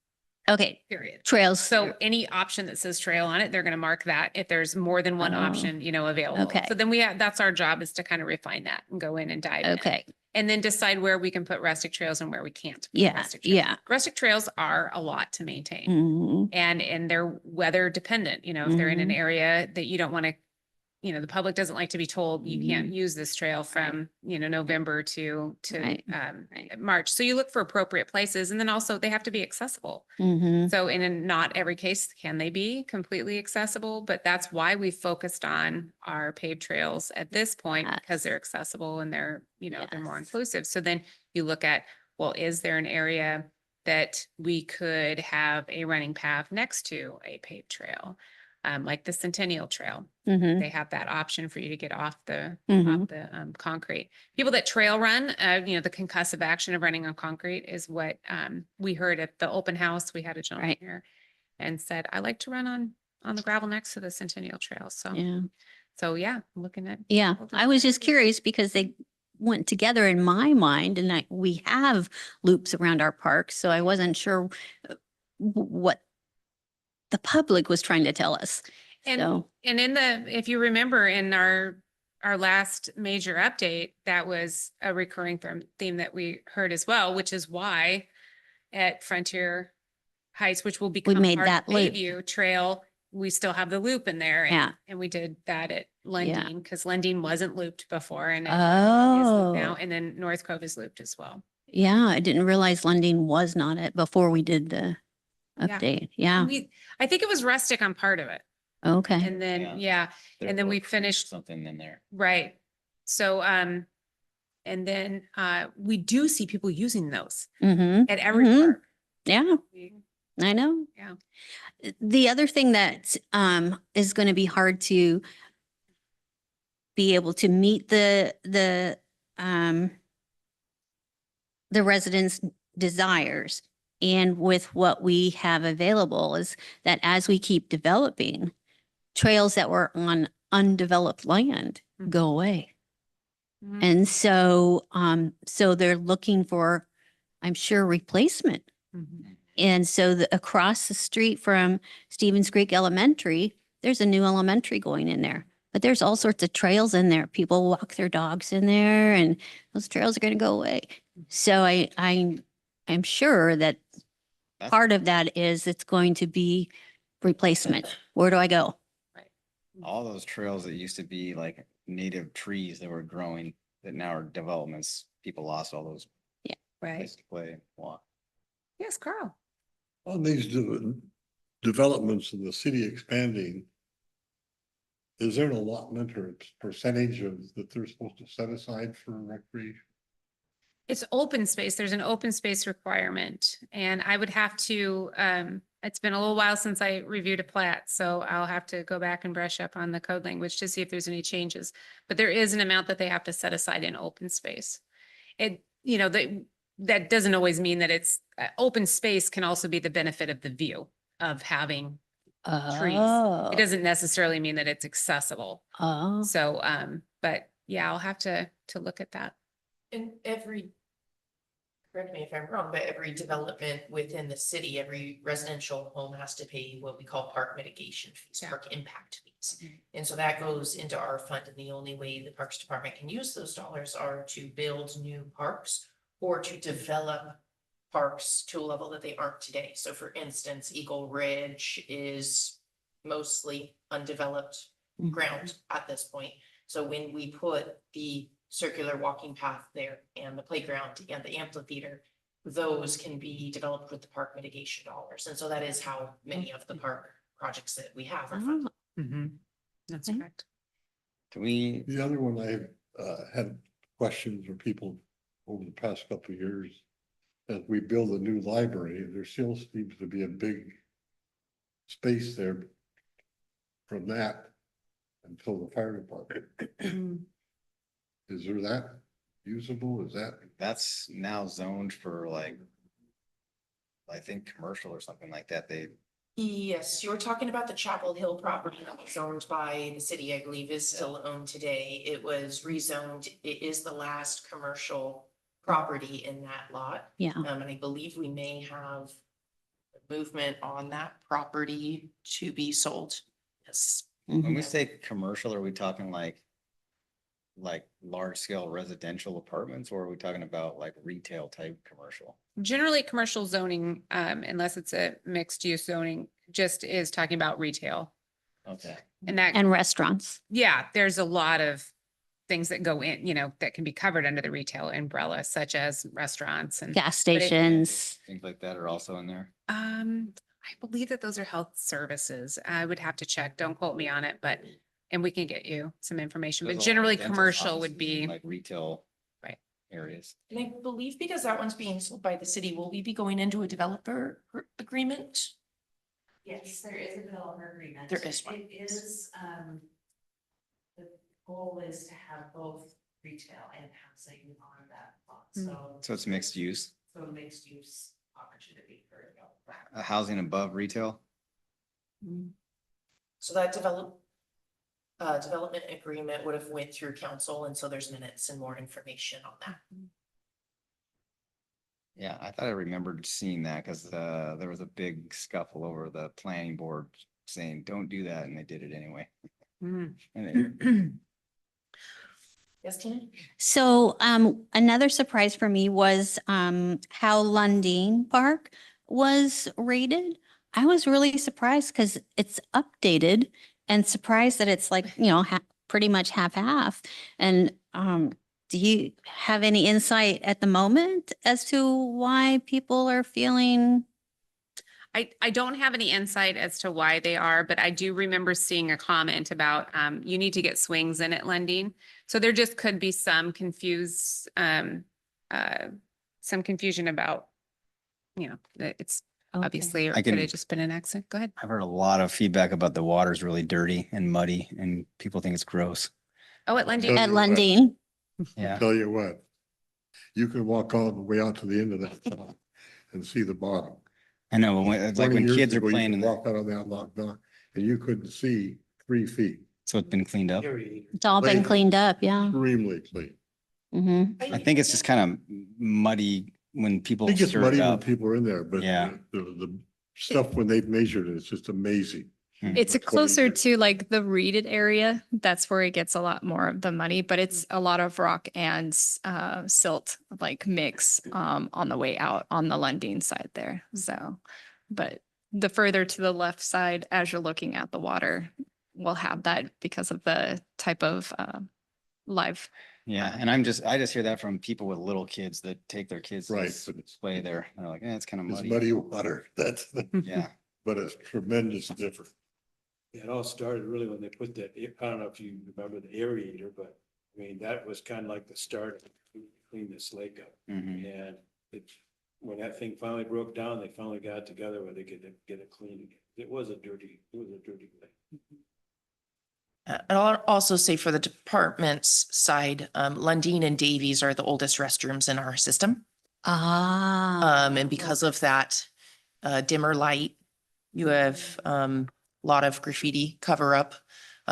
Okay, period. trails. So any option that says trail on it, they're going to mark that if there's more than one Oh, option, you know, available. okay. So then that's our job, is to kind of refine that and go in and dive in. Okay, And then decide where we can put rustic trails and where we can't. put yeah, rustic trails. yeah. Rustic trails are a lot to maintain. Mhm. And they're weather dependent, you know, if they're in an area that you don't want to, you know, the public doesn't like to be told you can't use this trail from, you know, November to Right, right. March. So you look for appropriate places, and then also they have to be accessible. Mhm. So in not every case can they be completely accessible, but that's why we focused on our paved trails at this point, because they're accessible and they're, you know, they're more Yes. inclusive. So then you look at, well, is there an area that we could have a running path next to a paved trail? like the Centennial Trail. Mhm, They have that option for you to get off the mhm. concrete. People that trail run, the concussive action of running on concrete is what we heard at the open house. We had a gentleman Right. here and said, I like to run on the gravel next to the Centennial Trail. Yeah. So yeah, looking at. Yeah, all I was different just ideas. curious because they went together in my mind and we have loops around our parks, so I wasn't sure what the public was trying to tell us. And, So, and if you remember in our last major update, that was a recurring theme that we heard as well, which is why at Frontier Heights, which will become made part of that loop. Bayview Trail, we still have the loop in there. Yeah. And we did that at Lundin because Lundin wasn't looped before and it is looped now. oh, And then North Cove is looped as well. yeah, I didn't realize Lundin was not it before we did the Yeah. update. Yeah, I think it was rustic on part of it. okay. And then, Yeah. yeah, and then we finished Something in there. right. So, and then, we do see people using those Mm-hmm. at every Mhm. park. Yeah, We- I know. Yeah. The other thing that is going to be hard to be able to meet the residents' desires and with what we have available is that as we keep developing, trails that were on undeveloped land go away. Mhm. And so so they're looking for, I'm sure, replacement. Mhm. And so across the street from Stevens Creek Elementary, there's a new elementary going in there. But there's all sorts of trails in there. People walk their dogs in there and those trails are going to go away. So I'm sure that That's- part of that is it's going to be replacement. Where do I go? All those trails that used to be like native trees that were growing, that now are developments, people lost all those Right. places to play, and walk. Yes, Carl. On these developments in the city expanding, is there an allotment or a percentage of that they're supposed to set aside for recreation? It's open space. There's an open space requirement and I would have to, it's been a little while since I reviewed a plat, so I'll have to go back and brush up on the code language to see if there's any changes. But there is an amount that they have to set aside in open space. That doesn't always mean that it's, open space can also be the benefit of the view of having trees. Oh, It doesn't necessarily mean that it's accessible. oh, So, but yeah, I'll have to look at that. And correct me if I'm wrong, but every development within the city, every residential home has to pay what we call park mitigation fees, Yeah. park impact fees. And so that goes into our fund, and the only way the Parks Department can use those dollars are to build new parks or to develop parks to a level that they aren't today. So for instance, Eagle Ridge is mostly undeveloped Mhm. ground at this point. So when we put the circular walking path there and the playground and the amphitheater, those can be developed with the park mitigation dollars. And so that is how many of the park projects that we have are funded. oh, That's Okay. correct. Do we, The other one I had questions from people over the past couple of years. As we build a new library, there still seems to be a big space there from that until the fire department. Is there that usable? Is that? that's now zoned for like, I think commercial or something like that. Yes, you're talking about the Chapel Hill property that was owned by the city, I believe is still owned today. It was rezoned. It is the last commercial property in that lot. yeah. And I believe we may have movement on that property to be sold. Yes. When Mhm. we say commercial, are we talking like large scale residential apartments, or are we talking about like retail type commercial? Generally, commercial zoning, unless it's a mixed use zoning, just is talking about retail. Okay. And that, And restaurants. yeah, there's a lot of things that go in, that can be covered under the retail umbrella, such as restaurants and, Gas it- stations. Things like that are also in there. I believe that those are health services. I would have to check. Don't quote me on it, but, and we can get you some information, There's but a lot of generally dentist commercial would offices be, and, like retail. Right. Areas. And I believe because that one's being sold by the city, will we be going into a developer agreement? Yes, there is a developer agreement. There is one. It is, the goal is to have both retail and housing on that lot, So it's mixed use, so a mixed use opportunity for a developer. housing above retail. So that development agreement would have went through council, and so there's minutes and more information on that. Yeah, I thought I remembered seeing that because there was a big scuffle over the planning board saying, don't do that, and they did it anyway. And they- Yes, Tina? So another surprise for me was how Lundin Park was rated. I was really surprised because it's updated and surprised that it's like, pretty much half-half. And do you have any insight at the moment as to why people are feeling? I don't have any insight as to why they are, but I do remember seeing a comment about, you need to get swings in at Lundin. So there just could be some confusion about, that it's obviously, or I could can- have just been an accident. Go ahead. I've heard a lot of feedback about the water's really dirty and muddy and people think it's gross. Oh, at Lundin. At Lundin? Yeah. Tell you what, you can walk all the way out to the end of that tunnel and see the bottom. I know, but when, it's like 20 when years kids are ago, you playing could in the, walk out on that lock dock and you couldn't see 3 feet, so it's been cleaned up. It's all been Like- cleaned up, yeah. extremely clean. Hmm. I think it's just kind of muddy when I people think it's stir muddy it when up. people are in there, but Yeah. the stuff when they've measured it, it's just amazing. It's Like 20 closer years. to like the reeded area. That's where it gets a lot more of the money, but it's Mm. a lot of rock and silt like mix on the way out on the Lundin side there. So, but the further to the left side, as you're looking at the water, will have that because of the type of live. Yeah, and I just hear that from people with little kids that take their kids to Right, s- but it's, play there. They're like, it's kind of it's muddy. muddy water, Yeah. but it's tremendous difference. It all started really when they put that, I don't know if you remember the aerator, but I mean, that was kind of like the start of cleaning this lake up. Mhm. And when that thing finally broke down, they finally got it together where they could get it clean again. It was a dirty lake. And I'll also say for the department's side, Lundin and Davies are the oldest restrooms in our system. Ah. And because of that, dimmer light, you have, lot of graffiti cover up.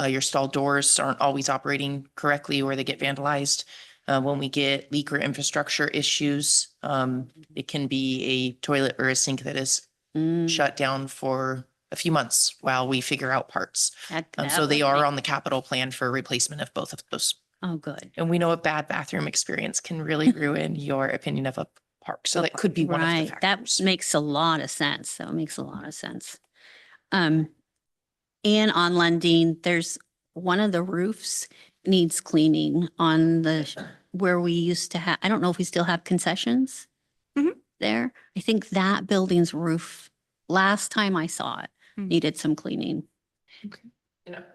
Your stall doors aren't always operating correctly or they get vandalized. When we get leak or infrastructure issues, it can be a toilet or a sink that is Mm, shut down for a few months while we figure out parts. that So they would are be- on the capital plan for replacement of both of those. Oh, good. And we know a bad bathroom experience can really ruin your opinion of a park. So that could be one of the Right, that factors. makes a lot of sense. That makes a lot of sense. And on Lundin, there's one of the roofs needs cleaning on where we used to have, I don't know if we still have concessions Mhm. there. I think that building's roof, last time I saw it, Hmm. needed some cleaning.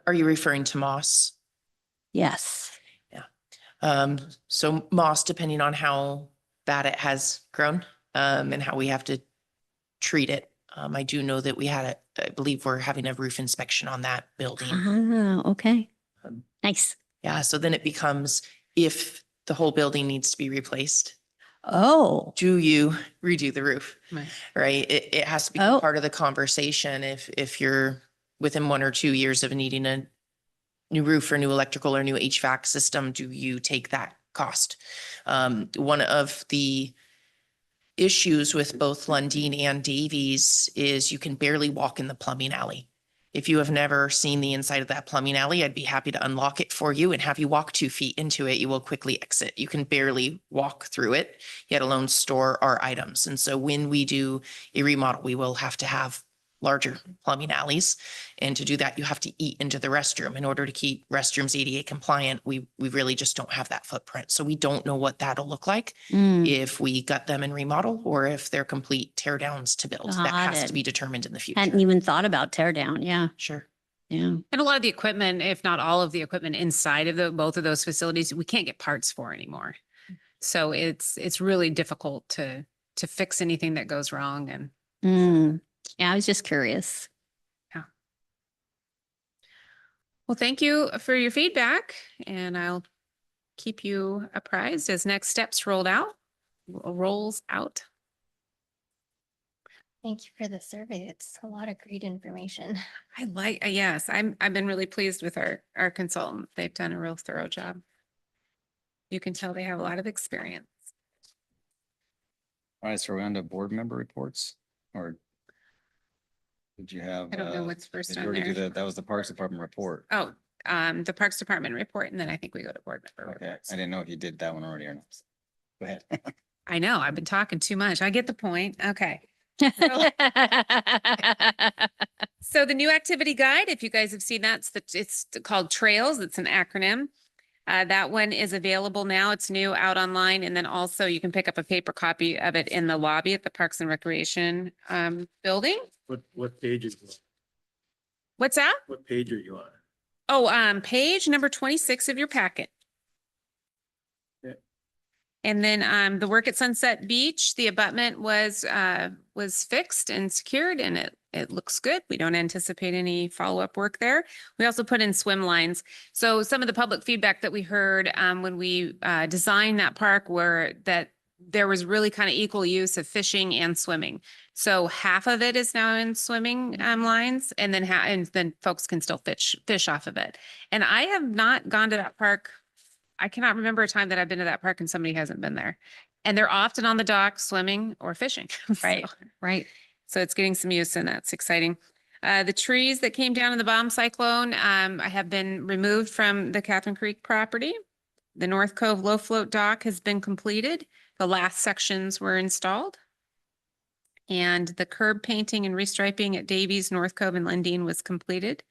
Are you referring to moss? Yes. So moss, depending on how bad it has grown, and how we have to treat it. I do know that I believe we're having a roof inspection on that building. Ah, okay. Um, Nice. Yeah, so then it becomes, if the whole building needs to be replaced, Oh, do you redo the roof? Right. Right? It has to be Oh. part of the conversation if you're within 1 or 2 years of needing a new roof or new electrical or new HVAC system, do you take that cost? One of the issues with both Lundin and Davies is you can barely walk in the plumbing alley. If you have never seen the inside of that plumbing alley, I'd be happy to unlock it for you and have you walk 2 feet into it. You will quickly exit. You can barely walk through it, yet alone store our items. And so when we do a remodel, we will have to have larger plumbing alleys. And to do that, you have to eat into the restroom. In order to keep restrooms ADA compliant, we really just don't have that footprint. So we don't know what that'll look like mm, if we gut them and remodel or if they're complete tear downs to build. That Got has it. to be determined in the hadn't future. even thought about tear down. Yeah, Sure. yeah. And a lot of the equipment, if not all of the equipment inside of both of those facilities, we can't get parts for anymore. So it's really difficult to fix anything that goes wrong. And Mm. Yeah, I was just curious. Well, thank you for your feedback and I'll keep you apprised as next steps rolls out. Thank you for the survey. It's a lot of great information. I like, yes, I've been really pleased with our consultant. They've done a real thorough job. You can tell they have a lot of experience. All right, so we're on to board member reports, or did you have? I don't know what's first did you on already do there. that? That was the Parks Department report. Oh, the Parks Department report, and then I think we go to board member Okay, reports. I didn't know if you did that one already or not. Go ahead. I know, I've been talking too much. I get the point. Okay. So the new activity guide, if you guys have seen that, it's called Trails. It's an acronym. That one is available now. It's new out online. And then also you can pick up a paper copy of it in the lobby at the Parks and Recreation building. What page is it? What's that? What page are you on? Oh, page number 26 of your packet. Yeah. And then the work at Sunset Beach, the abutment was fixed and secured and it looks good. We don't anticipate any follow-up work there. We also put in swim lines. So some of the public feedback that we heard when we designed that park were that there was really kind of equal use of fishing and swimming. So half of it is now in swimming lines and then folks can still fish off of it. And I have not gone to that park. I cannot remember a time that I've been to that park and somebody hasn't been there. And they're often on the dock swimming or fishing. Right, right. So it's getting some use and that's exciting. The trees that came down in the bomb cyclone I have been removed from the Catherine Creek property. The North Cove low float dock has been completed. The last sections were installed. And the curb painting and restriping at Davies, North Cove and Lundeen was completed.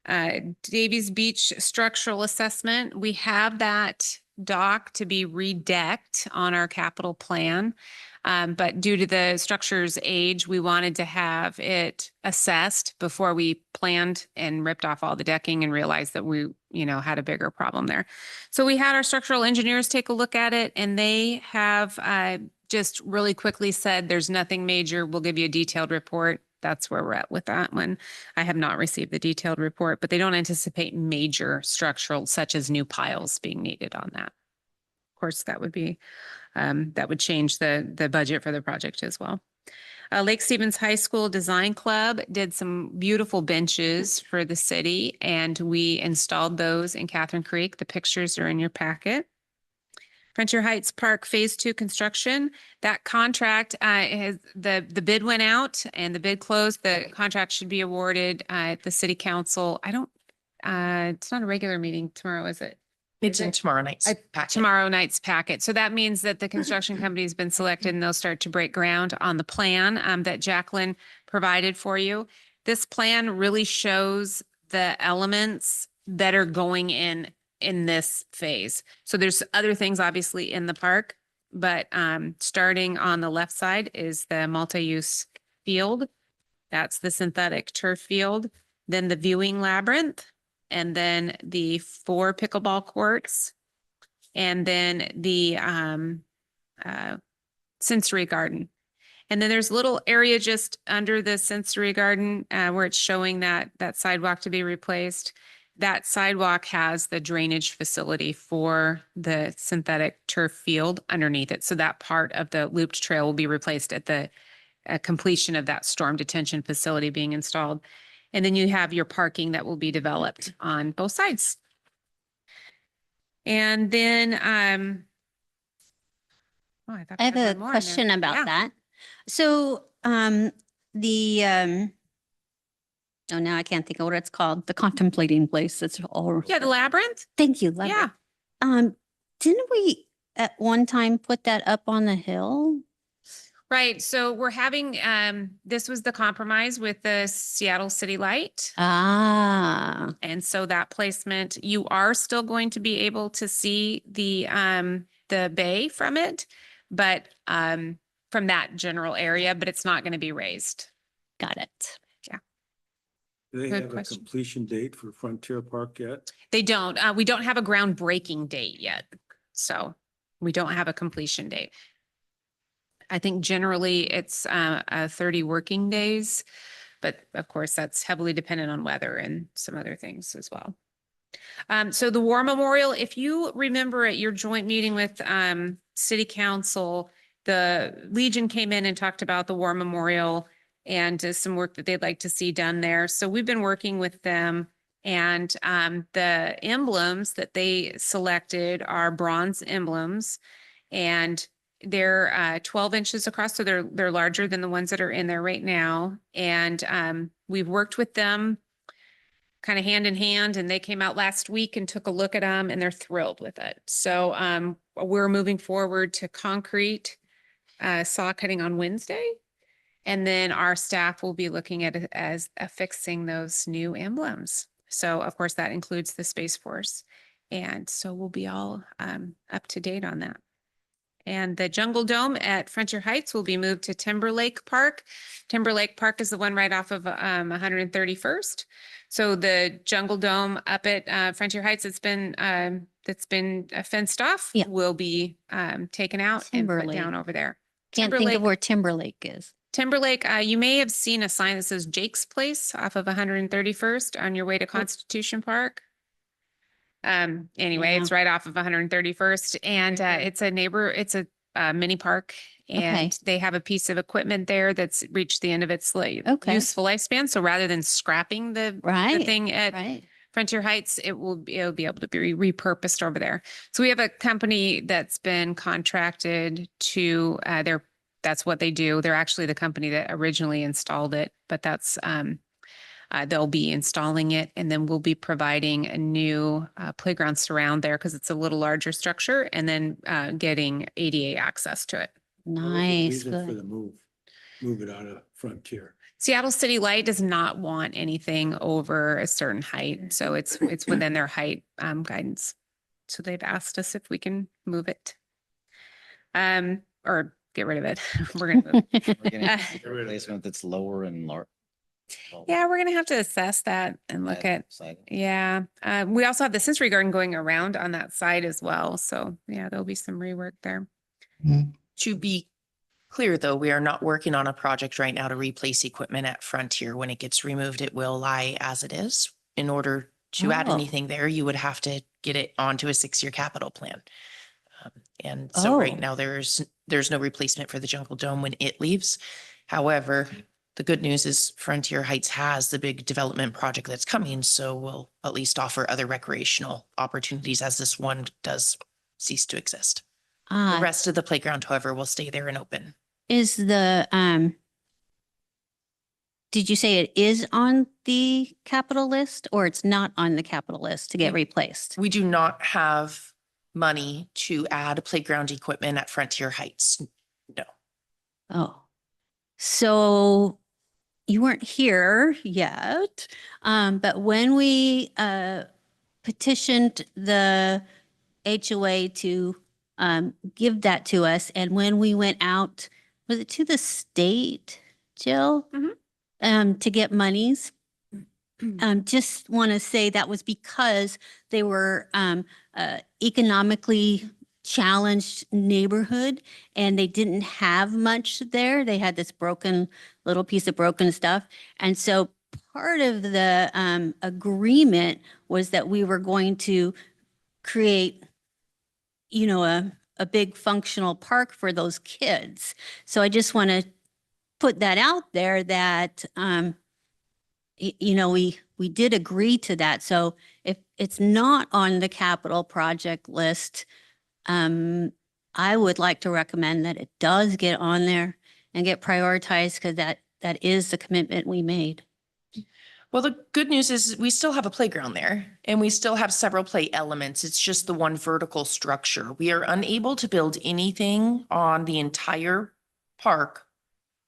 Davies Beach structural assessment. We have that dock to be redecked on our capital plan. But due to the structure's age, we wanted to have it assessed before we planned and ripped off all the decking and realized that we, had a bigger problem there. So we had our structural engineers take a look at it and they have just really quickly said, there's nothing major. We'll give you a detailed report. That's where we're at with that one. I have not received the detailed report, but they don't anticipate major structural such as new piles being needed on that. Of course, that would be, that would change the budget for the project as well. Lake Stevens High School Design Club did some beautiful benches for the city and we installed those in Catherine Creek. The pictures are in your packet. Frontier Heights Park Phase 2 construction, that contract the bid went out and the bid closed. The contract should be awarded at the city council. It's not a regular meeting tomorrow, is it? It's in tomorrow night's packet. Tomorrow night's packet. So that means that the construction company has been selected and they'll start to break ground on the plan that Jacqueline provided for you. This plan really shows the elements that are going in this phase. So there's other things obviously in the park, but starting on the left side is the multi-use field. That's the synthetic turf field, then the viewing labyrinth, and then the 4 pickleball courts, and then the sensory garden. And then there's a little area just under the sensory garden where it's showing that sidewalk to be replaced. That sidewalk has the drainage facility for the synthetic turf field underneath it. So that part of the looped trail will be replaced at the completion of that storm detention facility being installed. And then you have your parking that will be developed on both sides. And then, I I have a question about that. So, oh, now I can't think of what it's called. The contemplating place. It's all. Yeah, the labyrinth. Thank you. Yeah. Labyrinth. Didn't we at one time put that up on the hill? Right. So we're having, this was the compromise with the Seattle City Light. Ah, And so that placement, you are still going to be able to see the bay from it, but from that general area, but it's not going to be raised. got it. Do they Good have a question. completion date for Frontier Park yet? They don't. We don't have a groundbreaking date yet. So we don't have a completion date. I think generally it's 30 working days, but of course, that's heavily dependent on weather and some other things as well. So the War Memorial, if you remember at your joint meeting with City Council, the Legion came in and talked about the War Memorial and some work that they'd like to see done there. So we've been working with them, and the emblems that they selected are bronze emblems, and they're 12 inches across, so they're larger than the ones that are in there right now. And we've worked with them kind of hand in hand, and they came out last week and took a look at them, and they're thrilled with it. So we're moving forward to concrete saw cutting on Wednesday. And then our staff will be looking at it as affixing those new emblems. So of course, that includes the Space Force. And so we'll be all up to date on that. And the Jungle Dome at Frontier Heights will be moved to Timberlake Park. Timberlake Park is the one right off of 131st. So the Jungle Dome up at Frontier Heights that's been fenced off Yeah. will be taken out and put Timberlake. down over there. Can't think Timberlake- of where Timberlake is. Timberlake, you may have seen a sign that says Jake's Place off of 131st on your way to Constitution Park. Anyway, Yeah. it's right off of 131st, and it's a mini park, and Okay. they have a piece of equipment there that's reached the end of its Okay. useful lifespan. So rather than scrapping the Right, thing at right. Frontier Heights, it'll be able to be repurposed over there. So we have a company that's been contracted to that's what they do. They're actually the company that originally installed it, but that's they'll be installing it, and then we'll be providing a new playground surround there because it's a little larger structure, and then getting ADA access to it. What was the Nice, reason For good. the move it out of Frontier. Seattle City Light does not want anything over a certain height, so it's within their height guidance. So they've asked us if we can move it, or get rid of it. We're gonna move. We're getting Uh, a replacement that's lower and large. Yeah, we're gonna have to assess that and look at. Side. Yeah, we also have the sensory garden going around on that side as well. So yeah, there'll be some rework there. To be clear, though, we are not working on a project right now to replace equipment at Frontier. When it gets removed, it will lie as it is. In order to add Oh. anything there, you would have to get it onto a 6-year capital plan. And so right Oh. now, there's no replacement for the Jungle Dome when it leaves. However, the good news is Frontier Heights has the big development project that's coming, so we'll at least offer other recreational opportunities as this one does cease to exist. The rest of the playground, however, will stay there and open. Is the, did you say it is on the capital list or it's not on the capital list to get replaced? We do not have money to add playground equipment at Frontier Heights. No. Oh, so you weren't here yet, but when we petitioned the HOA to give that to us, and when we went out, was it to the state, Jill? To get monies? Just want to say that was because they were economically challenged neighborhood and they didn't have much there. They had this little piece of broken stuff. And so part of the agreement was that we were going to create, a big functional park for those kids. So I just want to put that out there that, we did agree to that. So if it's not on the capital project list, I would like to recommend that it does get on there and get prioritized because that is the commitment we made. Well, the good news is we still have a playground there and we still have several play elements. It's just the one vertical structure. We are unable to build anything on the entire park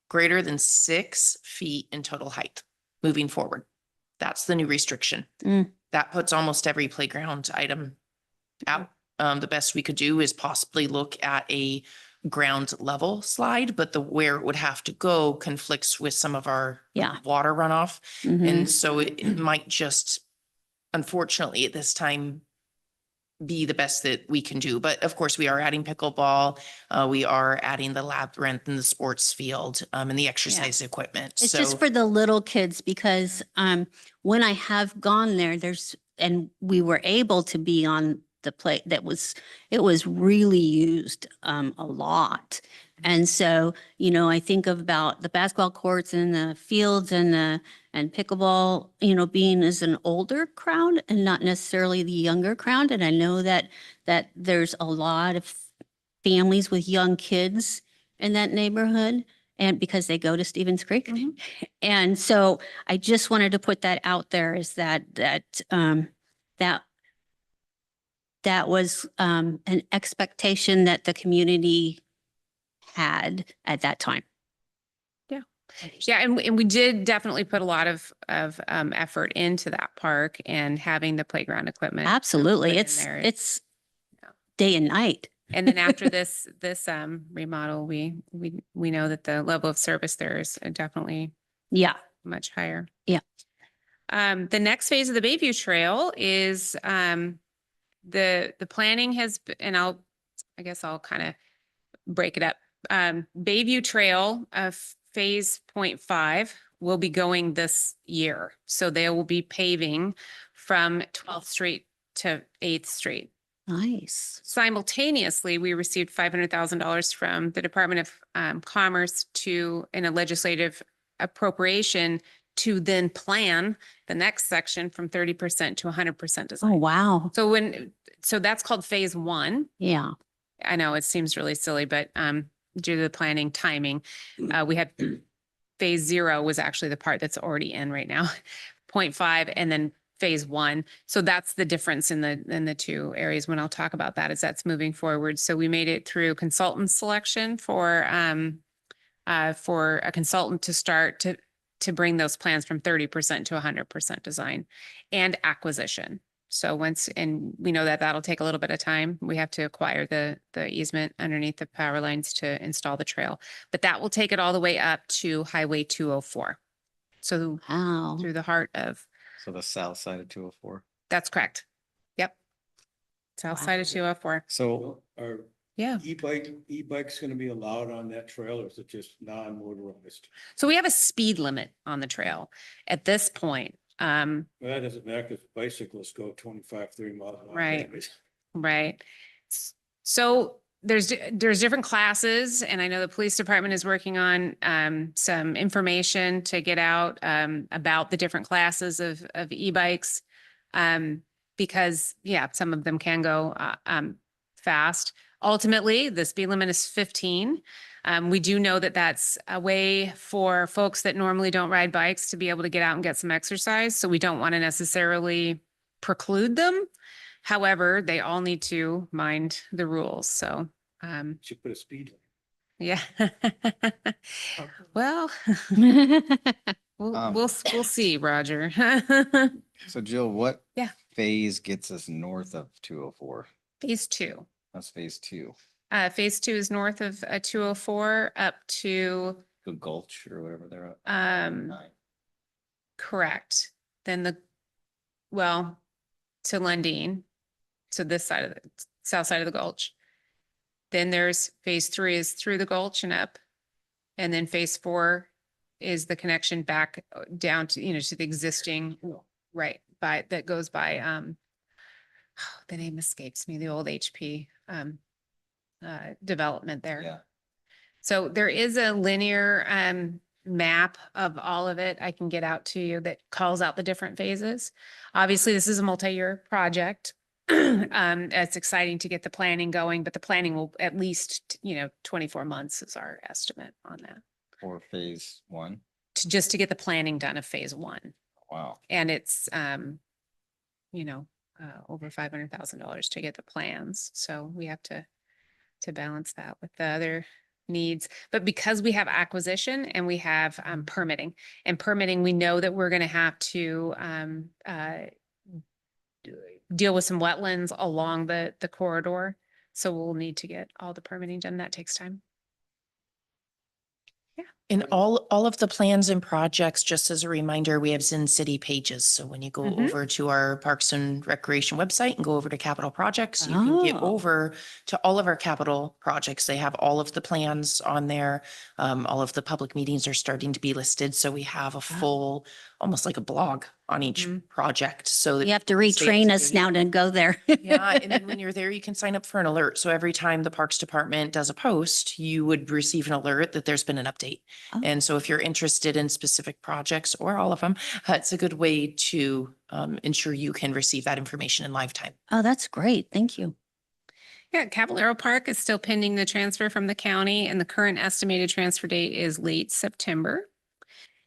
greater than 6 feet in total height moving forward. That's the new restriction. Mm. That puts almost every playground item out. The best we could do is possibly look at a ground level slide, but where it would have to go conflicts with some of our Yeah. water runoff. Mhm. And so it might just, unfortunately, at this time, be the best that we can do. But of course, we are adding pickleball. We are adding the labyrinth and the sports field, and the exercise equipment. It's So just for the little kids because when I have gone there, and we were able to be on the play it was really used a lot. And so, I think about the basketball courts and the fields and pickleball, being as an older crowd and not necessarily the younger crowd. And I know that there's a lot of families with young kids in that neighborhood. And because they go to Stevens Creek. And so I just wanted to put that out there is that was an expectation that the community had at that time. Yeah, and we did definitely put a lot of effort into that park and having the playground equipment. Absolutely. put in It's there. day and night. And then after this remodel, we know that the level of service there is definitely Yeah. much higher. Yeah. The next phase of the Bayview Trail is the planning has, and I guess I'll kind of break it up. Bayview Trail phase 0.5 will be going this year. So they will be paving from 12th Street to 8th Street. Nice. Simultaneously, we received $500,000 from the Department of Commerce in a legislative appropriation to then plan the next section from 30% to 100% design. Oh, wow. So that's called phase 1. Yeah. I know it seems really silly, but due to the planning timing, we had phase 0 was actually the part that's already in right now, 0.5, and then phase 1. So that's the difference in the two areas. When I'll talk about that, is that's moving forward. So we made it through consultant selection for a consultant to start to bring those plans from 30% to 100% design and acquisition. So and we know that that'll take a little bit of time. We have to acquire the easement underneath the power lines to install the trail, but that will take it all the way up to Highway 204. So Wow. through the heart of, So the south side of 204. that's correct. Yep. South side of 204. So Are Yeah. e-bikes gonna be allowed on that trail, or is it just non-motorized? So we have a speed limit on the trail at this point. Well, that doesn't matter because bicyclists go 25, 30 miles an hour. Right. anyways. Right. So there's different classes, and I know the police department is working on some information to get out about the different classes of e-bikes. Because some of them can go fast. Ultimately, the speed limit is 15. We do know that that's a way for folks that normally don't ride bikes to be able to get out and get some exercise. So we don't want to necessarily preclude them. However, they all need to mind the rules. So, Should put a speed limit. yeah. Well, we'll see, Roger. So Jill, what Yeah. phase gets us north of 204? Phase 2. That's phase 2. Phase 2 is north of 204 up to The Gulch or whatever they're at. Nine. correct. Then to Lundin. So this side of the south side of the Gulch. Then there's phase 3 is through the Gulch and up. And then phase 4 is the connection back down to, to the existing, right, that goes by, the name escapes me, the old HP, development there. Yeah. So there is a linear, map of all of it I can get out to you that calls out the different phases. Obviously, this is a multi-year project. It's exciting to get the planning going, but the planning will at least, 24 months is our estimate on that. For phase 1. Just to get the planning done of phase 1. Wow. And it's, over $500,000 to get the plans. So we have to balance that with the other needs. But because we have acquisition and we have permitting, we know that we're going to have to deal with some wetlands along the corridor. So we'll need to get all the permitting done. That takes time. In all of the plans and projects, just as a reminder, we have Zen City pages. So when you go Mhm. over to our Parks and Recreation website and go over to capital projects, you can get Oh. over to all of our capital projects. They have all of the plans on there. All of the public meetings are starting to be listed. So we have a full, almost like a blog on each Mhm. project. So that You have to can stay up retrain to us date. now to go there. Yeah, and then when you're there, you can sign up for an alert. So every time the Parks Department does a post, you would receive an alert that there's been an update. Oh. And so if you're interested in specific projects or all of them, it's a good way to ensure you can receive that information in live time. Oh, that's great. Thank you. Yeah, Caballero Park is still pending the transfer from the county and the current estimated transfer date is late September.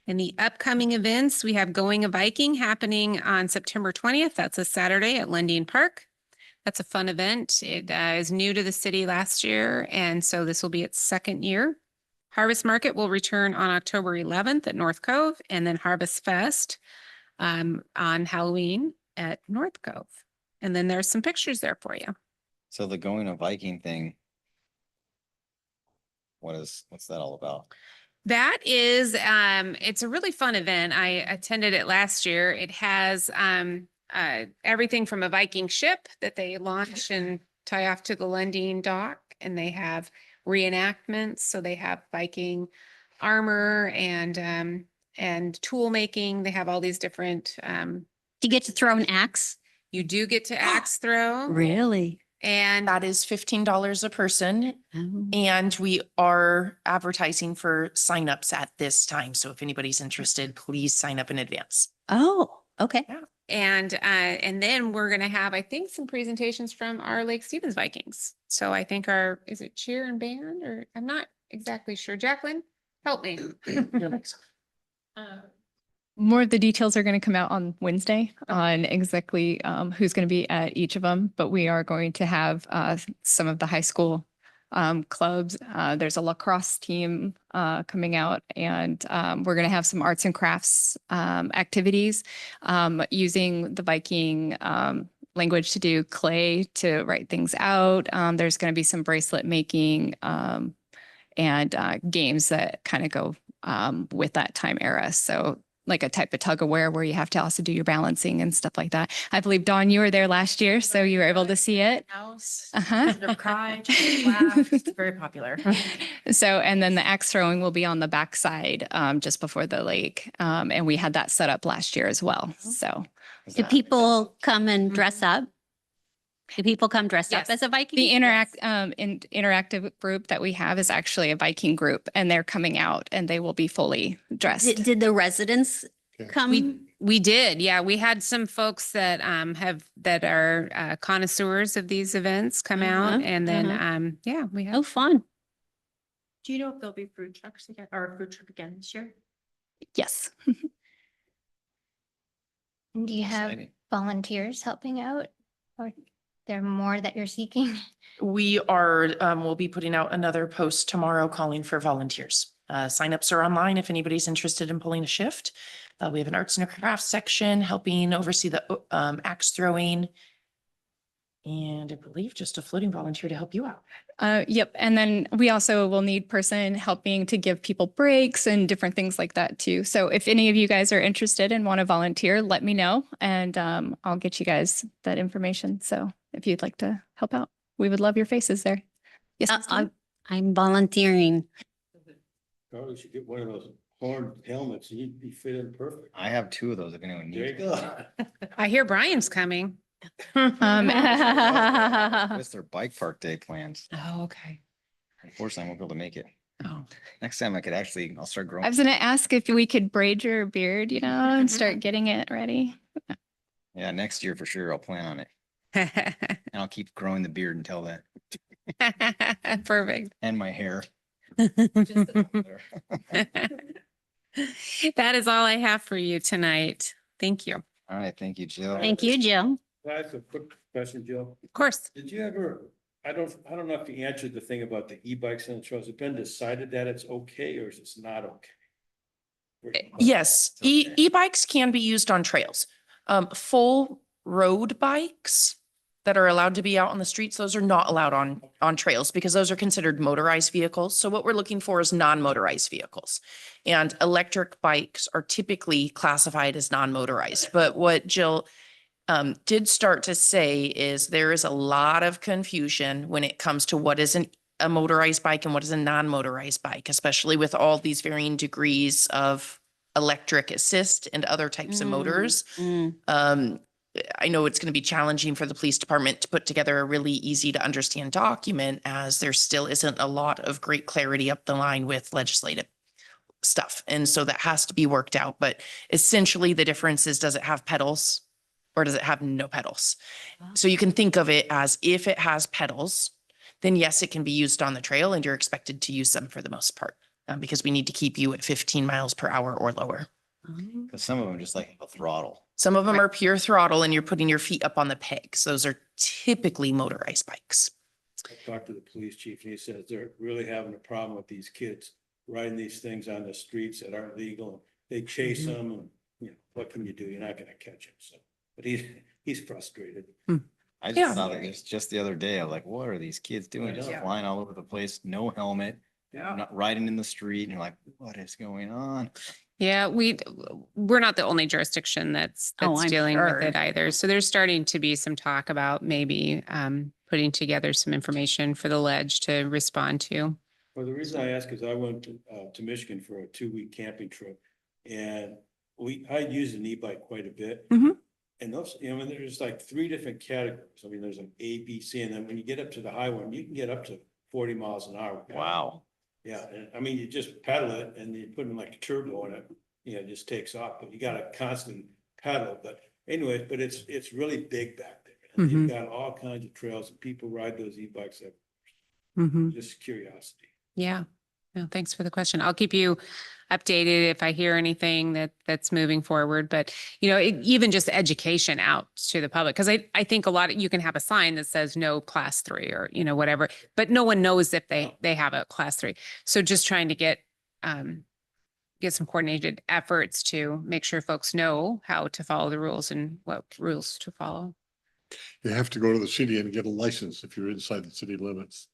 In the upcoming events, we have Going a Viking happening on September 20th. That's a Saturday at Lundin Park. That's a fun event. It is new to the city last year, and so this will be its second year. Harvest Market will return on October 11th at North Cove, and then Harvest Fest on Halloween at North Cove. And then there's some pictures there for you. So the going to Viking thing. What's that all about? That is, it's a really fun event. I attended it last year. It has everything from a Viking ship that they launch and tie off to the Lundin dock, and they have reenactments. So they have Viking armor and tool making. They have all these different. Do you get to throw an axe? You do get to axe throw, Really? and That is $15 a person. Oh. And we are advertising for signups at this time. So if anybody's interested, please sign up in advance. Oh, okay. and then we're gonna have, I think, some presentations from our Lake Stevens Vikings. So I think is it cheer and band, or I'm not exactly sure. Jacqueline, help me. More of the details are going to come out on Wednesday on exactly who's going to be at each of them, but we are going to have some of the high school clubs. There's a lacrosse team coming out, and we're going to have some arts and crafts activities using the Viking language to do clay to write things out. There's going to be some bracelet making and games that kind of go with that time era. So like a type of tug of war where you have to also do your balancing and stuff like that. I believe, Dawn, you were there last year, so you were able to see it. House. Uh-huh. It's very popular. So, and then the axe throwing will be on the backside, just before the lake. And we had that set up last year as well. So Do people come and dress up? Do people come dressed up Yes. as a Viking? the interactive group that we have is actually a Viking group, and they're coming out and they will be fully dressed. Did the residents Yeah. come? We did, yeah. We had some folks that that are connoisseurs of these events come out, Uh-huh, and then uh-huh. we Oh, have. fun. Do you know if there'll be food trucks again or a food truck again this year? Yes. And do you have Exciting. volunteers helping out? Or there more that you're seeking? We are, we'll be putting out another post tomorrow calling for volunteers. Signups are online if anybody's interested in pulling a shift. We have an arts and crafts section helping oversee the axe throwing. And I believe just a floating volunteer to help you out. Yep. And then we also will need person helping to give people breaks and different things like that too. So if any of you guys are interested and want to volunteer, let me know, and I'll get you guys that information. So if you'd like to help out, we would love your faces there. Yes. Ms. Dawn? I'm volunteering. Carly should get one of those horn helmets, and you'd be fit in perfect. I have two of those if anyone There you needs. go. I hear Brian's coming. That's their bike park day plans. Oh, okay. Unfortunately, I won't be able to make it. Oh. Next time I'll start growing. I was going to ask if we could braid your beard, and start getting it ready. Yeah, next year for sure. I'll plan on it. And I'll keep growing the beard until then, Perfect. and my hair. That is all I have for you tonight. Thank you. Of All right, thank you, Jill. Thank you, Jill. Can I ask a quick question, Jill? course. Did you ever, I don't know if you answered the thing about the e-bikes and the trails. Has it been decided that it's okay or is it not okay? Yes, Okay. e-bikes can be used on trails. Full road bikes that are allowed to be out on the streets. Those are not allowed on trails because those are considered motorized vehicles. So what we're looking for is non-motorized vehicles. And electric bikes are typically classified as non-motorized. But what Jill did start to say is there is a lot of confusion when it comes to what is a motorized bike and what is a non-motorized bike, especially with all these varying degrees of electric assist and other types of motors. I know it's going to be challenging for the police department to put together a really easy to understand document, as there still isn't a lot of great clarity up the line with legislative stuff. And so that has to be worked out. But essentially the difference is, does it have pedals or does it have no pedals? So you can think of it as, if it has pedals, then yes, it can be used on the trail and you're expected to use them for the most part, because we need to keep you at 15 miles per hour or lower. Because some of them just like a throttle. Some of them are pure throttle and you're putting your feet up on the pegs. Those are typically motorized bikes. I talked to the police chief and he says they're really having a problem with these kids riding these things on the streets that aren't legal. They chase them and, you know, what can you do? You're not gonna catch them. So, but he's frustrated. I Yeah. just saw that just the other day. I'm like, what are these kids doing? Just Yeah. flying all over the place, no helmet, not riding in the street. And you're like, what is going on? Yeah, we're not the only jurisdiction that's Oh, I'm dealing with sure. it either. So there's starting to be some talk about maybe putting together some information for the ledge to respond to. Well, the reason I ask is I went to Michigan for a 2-week camping trip and I used an e-bike quite a bit. Mhm. And those, you know, there's like 3 different categories. I mean, there's like A, B, C, and then when you get up to the high one, you can get up to 40 miles an hour. Wow. Yeah, and I mean, you just pedal it and you put in like a turbo in it, you know, it just takes off, but you got a constant pedal. But anyway, but it's really big back there. And you've got all kinds of trails and people ride those e-bikes. Just curiosity. Yeah. No, thanks for the question. I'll keep you updated if I hear anything that's moving forward. But, you know, even just education out to the public, because I think a lot of, you can have a sign that says no class 3 or, you know, whatever, but no one knows if they have a class 3. So just trying to get some coordinated efforts to make sure folks know how to follow the rules and what rules to follow. You have to go to the city and get a license if you're inside the city limits.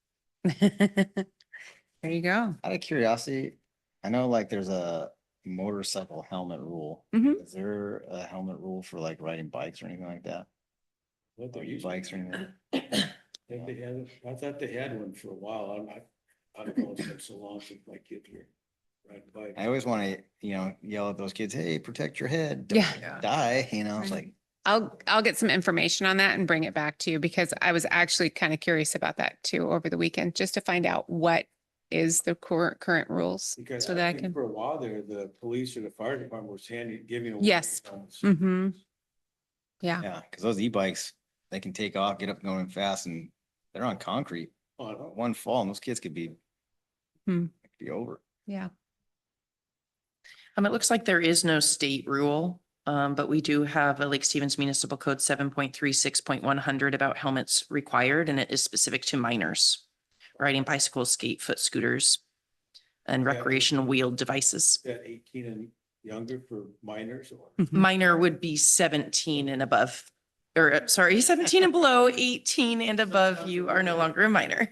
There you go. Out of curiosity, I know like there's a motorcycle helmet rule. Mhm. Is there a helmet rule for like riding bikes or anything like that? What Or they're using. e-bikes or anything? I thought they had one for a while. I don't know, it's been so long since my kids were riding bikes. I always want to, you know, yell at those kids, hey, protect your head. Don't Yeah. Die, you know, it's like, I'll get some information on that and bring it back to you, because I was actually kind of curious about that too over the weekend, just to find out what is the current rules Because so that I think can. for a while there, the police or the fire department was giving. away Yes. helmets. Mm-hmm. Yeah. yeah, because those e-bikes, they can take off, get up going fast, and they're on concrete. Oh, no. One fall and those kids could be over. Yeah. It looks like there is no state rule, but we do have a Lake Stevens Municipal Code 7.36.100 about helmets required, and it is specific to minors riding bicycles, skate, foot scooters, and Yeah. recreational wheeled devices. That 18 and younger for minors or? Minor would be 17 and above, or sorry, 17 and below, 18 and above, you are no longer a minor.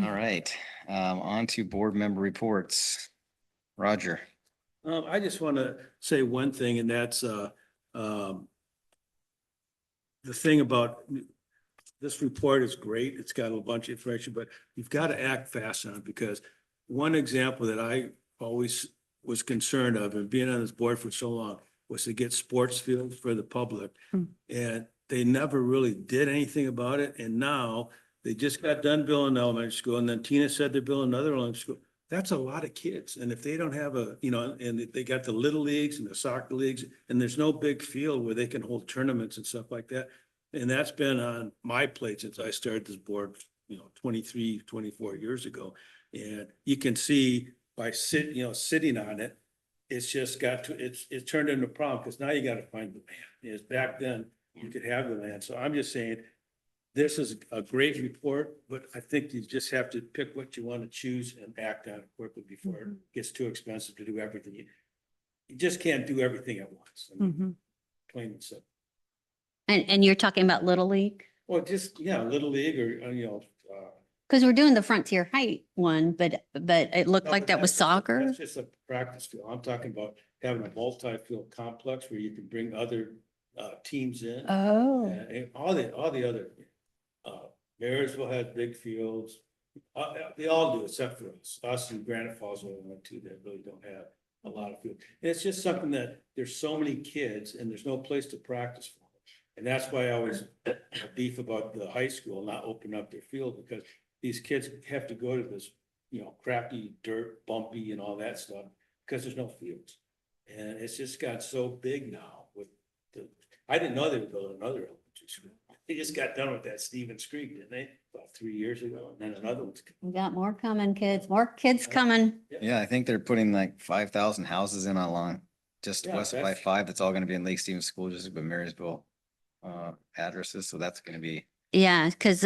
All right, on to board member reports. Roger. I just want to say one thing, and that's, the thing about this report is great. It's got a bunch of information, but you've got to act fast on it, because one example that I always was concerned of, and being on this board for so long, was to get sports fields for the public. And they never really did anything about it. And now they just got done building elementary school, and then Tina said they're building another elementary school. That's a lot of kids. And if they don't have a, you know, and they got the little leagues and the soccer leagues, and there's no big field where they can hold tournaments and stuff like that. And that's been on my plate since I started this board, you know, 23, 24 years ago. And you can see by sitting on it, it's just got to, it's turned into a problem, because now you got to find the land. Is back then you could have the land. So I'm just saying, this is a great report, but I think you just have to pick what you want to choose and act on it quickly before it gets too expensive to do everything. you just can't do everything at once. I mean, Mhm. Plain and simple. And you're talking about Little League? Well, just, yeah, Little League or, Because we're doing the Frontier Height one, but it looked no, like but that was that's just a- soccer. That's just a practice field. I'm talking about having a multi-field complex where you can bring other teams in. Oh. And all the other, Marysville has big fields. They all do except for us and Granite Falls are the only two that really don't have a lot of field. And it's just something that there's so many kids and there's no place to practice for. And that's why I always beef about the high school not opening up their field, because these kids have to go to this, crappy dirt, bumpy and all that stuff, because there's no fields. And it's just got so big now with I didn't know they were building another elementary school. They just got done with that Stevens Creek, didn't they? About 3 years ago, and then another one's. We got more coming, kids, more kids coming. Yeah, I think they're putting like 5,000 houses in along just Yeah, west of that's- I-5. That's all gonna be in Lake Stevens School District, but Marysville addresses. So that's gonna be, Yeah, because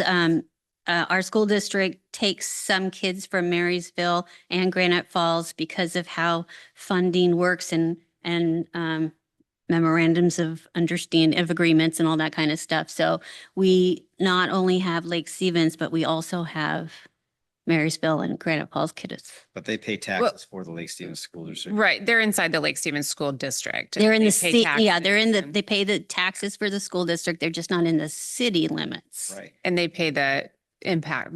our school district takes some kids from Marysville and Granite Falls because of how funding works and memorandums of understanding of agreements and all that kind of stuff. So we not only have Lake Stevens, but we also have Marysville and Granite Falls kids. but they pay taxes for the Lake Stevens School District. Right, they're inside the Lake Stevens School District. They're in They the pay city, yeah, they're in the, taxes they pay the taxes for the school district. They're just not in the city limits. Right, And they pay the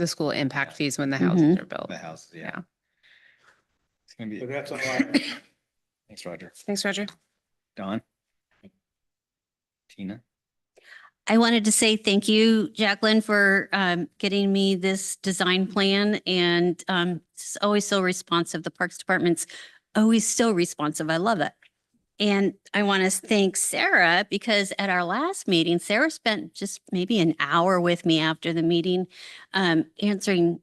school impact fees when the houses are built. the houses, yeah. Yeah. It's gonna But be, that's all I. thanks, Roger. Thanks, Roger. Don? Tina? I wanted to say thank you, Jacqueline, for getting me this design plan, and it's always so responsive. The Parks Department's always so responsive. I love it. And I want to thank Sarah, because at our last meeting, Sarah spent just maybe an hour with me after the meeting, answering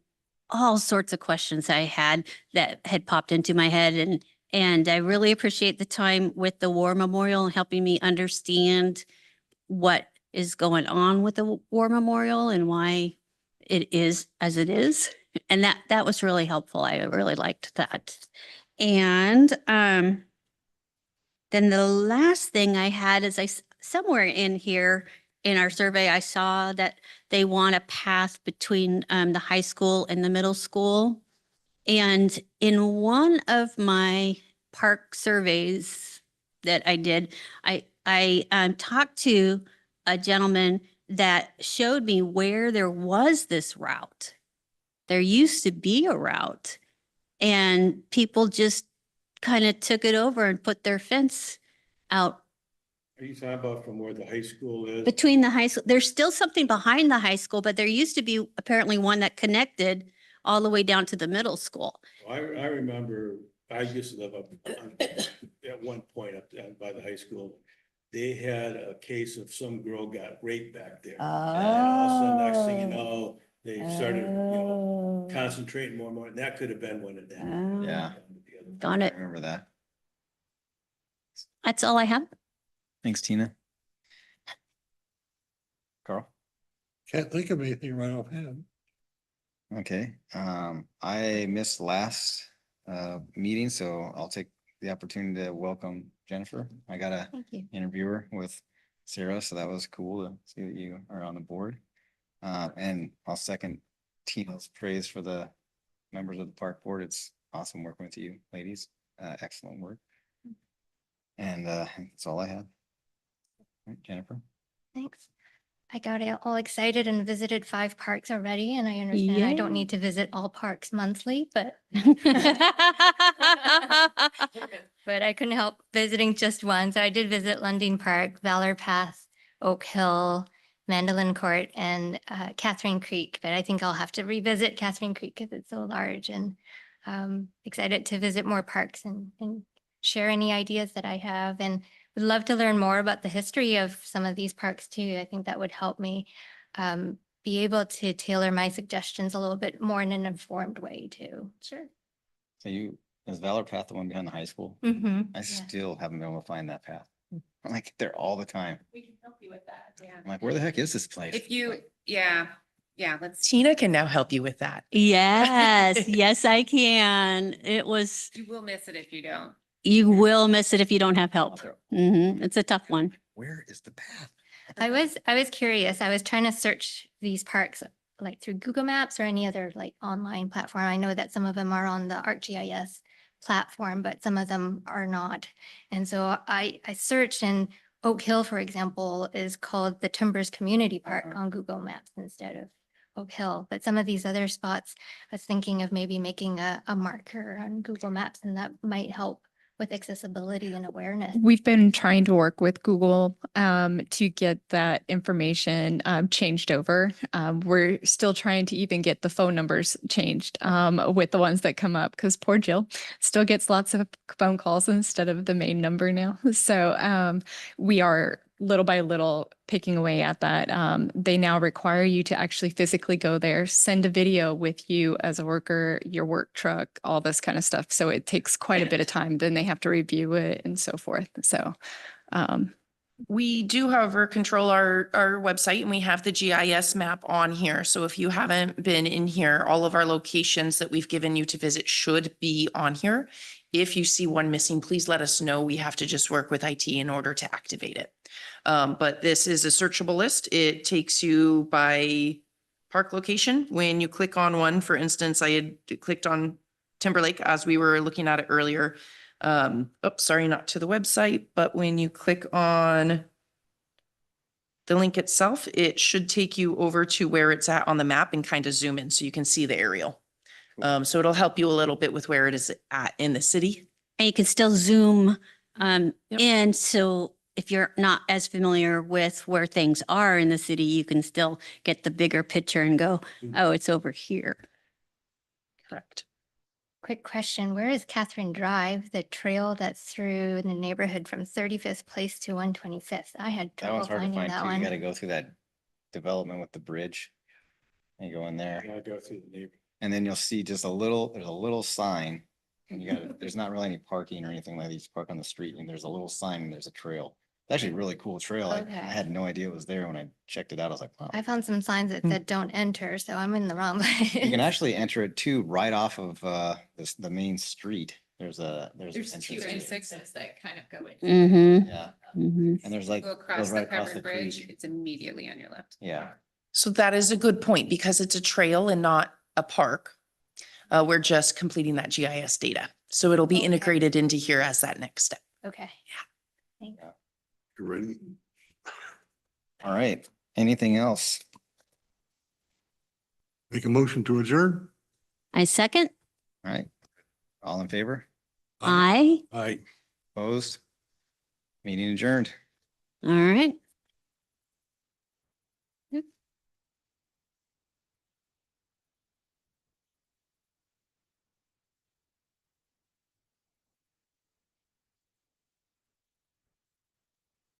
all sorts of questions I had that had popped into my head. And I really appreciate the time with the War Memorial and helping me understand what is going on with the War Memorial and why it is as it is. And that was really helpful. I really liked that. And then the last thing I had is somewhere in here in our survey, I saw that they want a path between the high school and the middle school. And in one of my park surveys that I did, I talked to a gentleman that showed me where there was this route. There used to be a route, and people just kind of took it over and put their fence out Are you talking about from where the high school is? between the high school. There's still something behind the high school, but there used to be apparently one that connected all the way down to the middle school. I remember, I used to live up at one point up down by the high school. They had a case of some girl got raped back there. And all of a sudden, next thing you know, they started, concentrating more and more, and that could have been one of them. Yeah. Got I it. remember that. That's all I have. Thanks, Tina. Carl? Can't think of anything right offhand. Okay, I missed last meeting, so I'll take the opportunity to welcome Jennifer. I got a Thank you. interviewer with Sarah, so that was cool to see that you are on the board. And I'll second Tina's praise for the members of the park board. It's awesome working with you, ladies. Excellent work. And that's all I have. All right, Jennifer? Thanks. I got all excited and visited 5 parks already, and I understand I don't Yay. need to visit all parks monthly, but but I couldn't help visiting just one. So I did visit Lundin Park, Valor Path, Oak Hill, Mandolin Court, and Catherine Creek. But I think I'll have to revisit Catherine Creek because it's so large, and excited to visit more parks and share any ideas that I have. And would love to learn more about the history of some of these parks too. I think that would help me be able to tailor my suggestions a little bit more in an informed way too. Sure. So is Valor Path the one behind the high school? Mm-hmm. I still haven't been able to find that path. I'm like there all the time. We can help you with that, yeah. I'm like, where the heck is this place? If you, Like, yeah, let's, Tina can now help you with that. Yes, yes, I can. It was, you will miss it if you don't. You will miss it if you don't have help. It's a tough one. Where is the path? I was curious. I was trying to search these parks like through Google Maps or any other like online platform. I know that some of them are on the ArcGIS platform, but some of them are not. And so I searched, and Oak Hill, for example, is called the Timbers Community Park on Google Maps instead of Oak Hill. But some of these other spots, I was thinking of maybe making a marker on Google Maps, and that might help with accessibility and awareness. We've been trying to work with Google to get that information changed over. We're still trying to even get the phone numbers changed with the ones that come up, because poor Jill still gets lots of phone calls instead of the main number now. So we are little by little picking away at that. They now require you to actually physically go there, send a video with you as a worker, your work truck, all this kind of stuff. So it takes quite a bit of time. Then they have to review it and so forth. So We do, however, control our website, and we have the GIS map on here. So if you haven't been in here, all of our locations that we've given you to visit should be on here. If you see one missing, please let us know. We have to just work with IT in order to activate it. But this is a searchable list. It takes you by park location. When you click on one, for instance, I had clicked on Timberlake as we were looking at it earlier. Sorry, not to the website, but when you click on the link itself, it should take you over to where it's at on the map and kind of zoom in so you can see the aerial. So it'll help you a little bit with where it is at in the city. And you can still zoom Yep. in. So if you're not as familiar with where things are in the city, you can still get the bigger picture and go, oh, it's over here. Correct. Quick question, where is Catherine Drive, the trail that's through the neighborhood from 35th Place to 125th? I had That trouble one's hard to finding find that too. You gotta one. go through that development with the bridge. And go in there. I go through the neighborhood. And then you'll see just there's a little sign. And you gotta, there's not really any parking or anything like that. You just park on the street and there's a little sign and there's a trail. It's actually a really cool trail. I Okay. had no idea it was there when I checked it out. I was like, wow. I found some signs that said don't enter, so I'm in the wrong place. You can actually enter it too, right off of the main street. There's an There's two entrance to it. exits that kind of go in. Mm-hmm. Yeah, Mm-hmm. and there's like, Go goes across the right across covered the bridge, creek. it's immediately on your left. Yeah. So that is a good point because it's a trail and not a park. We're just completing that GIS data. So it'll be Okay. integrated into here as that next step. Okay. Thanks. You ready? All right. Anything else? Make a motion to adjourn? I second. All right. All in favor? I. Aye. Opposed? Meeting adjourned. All right.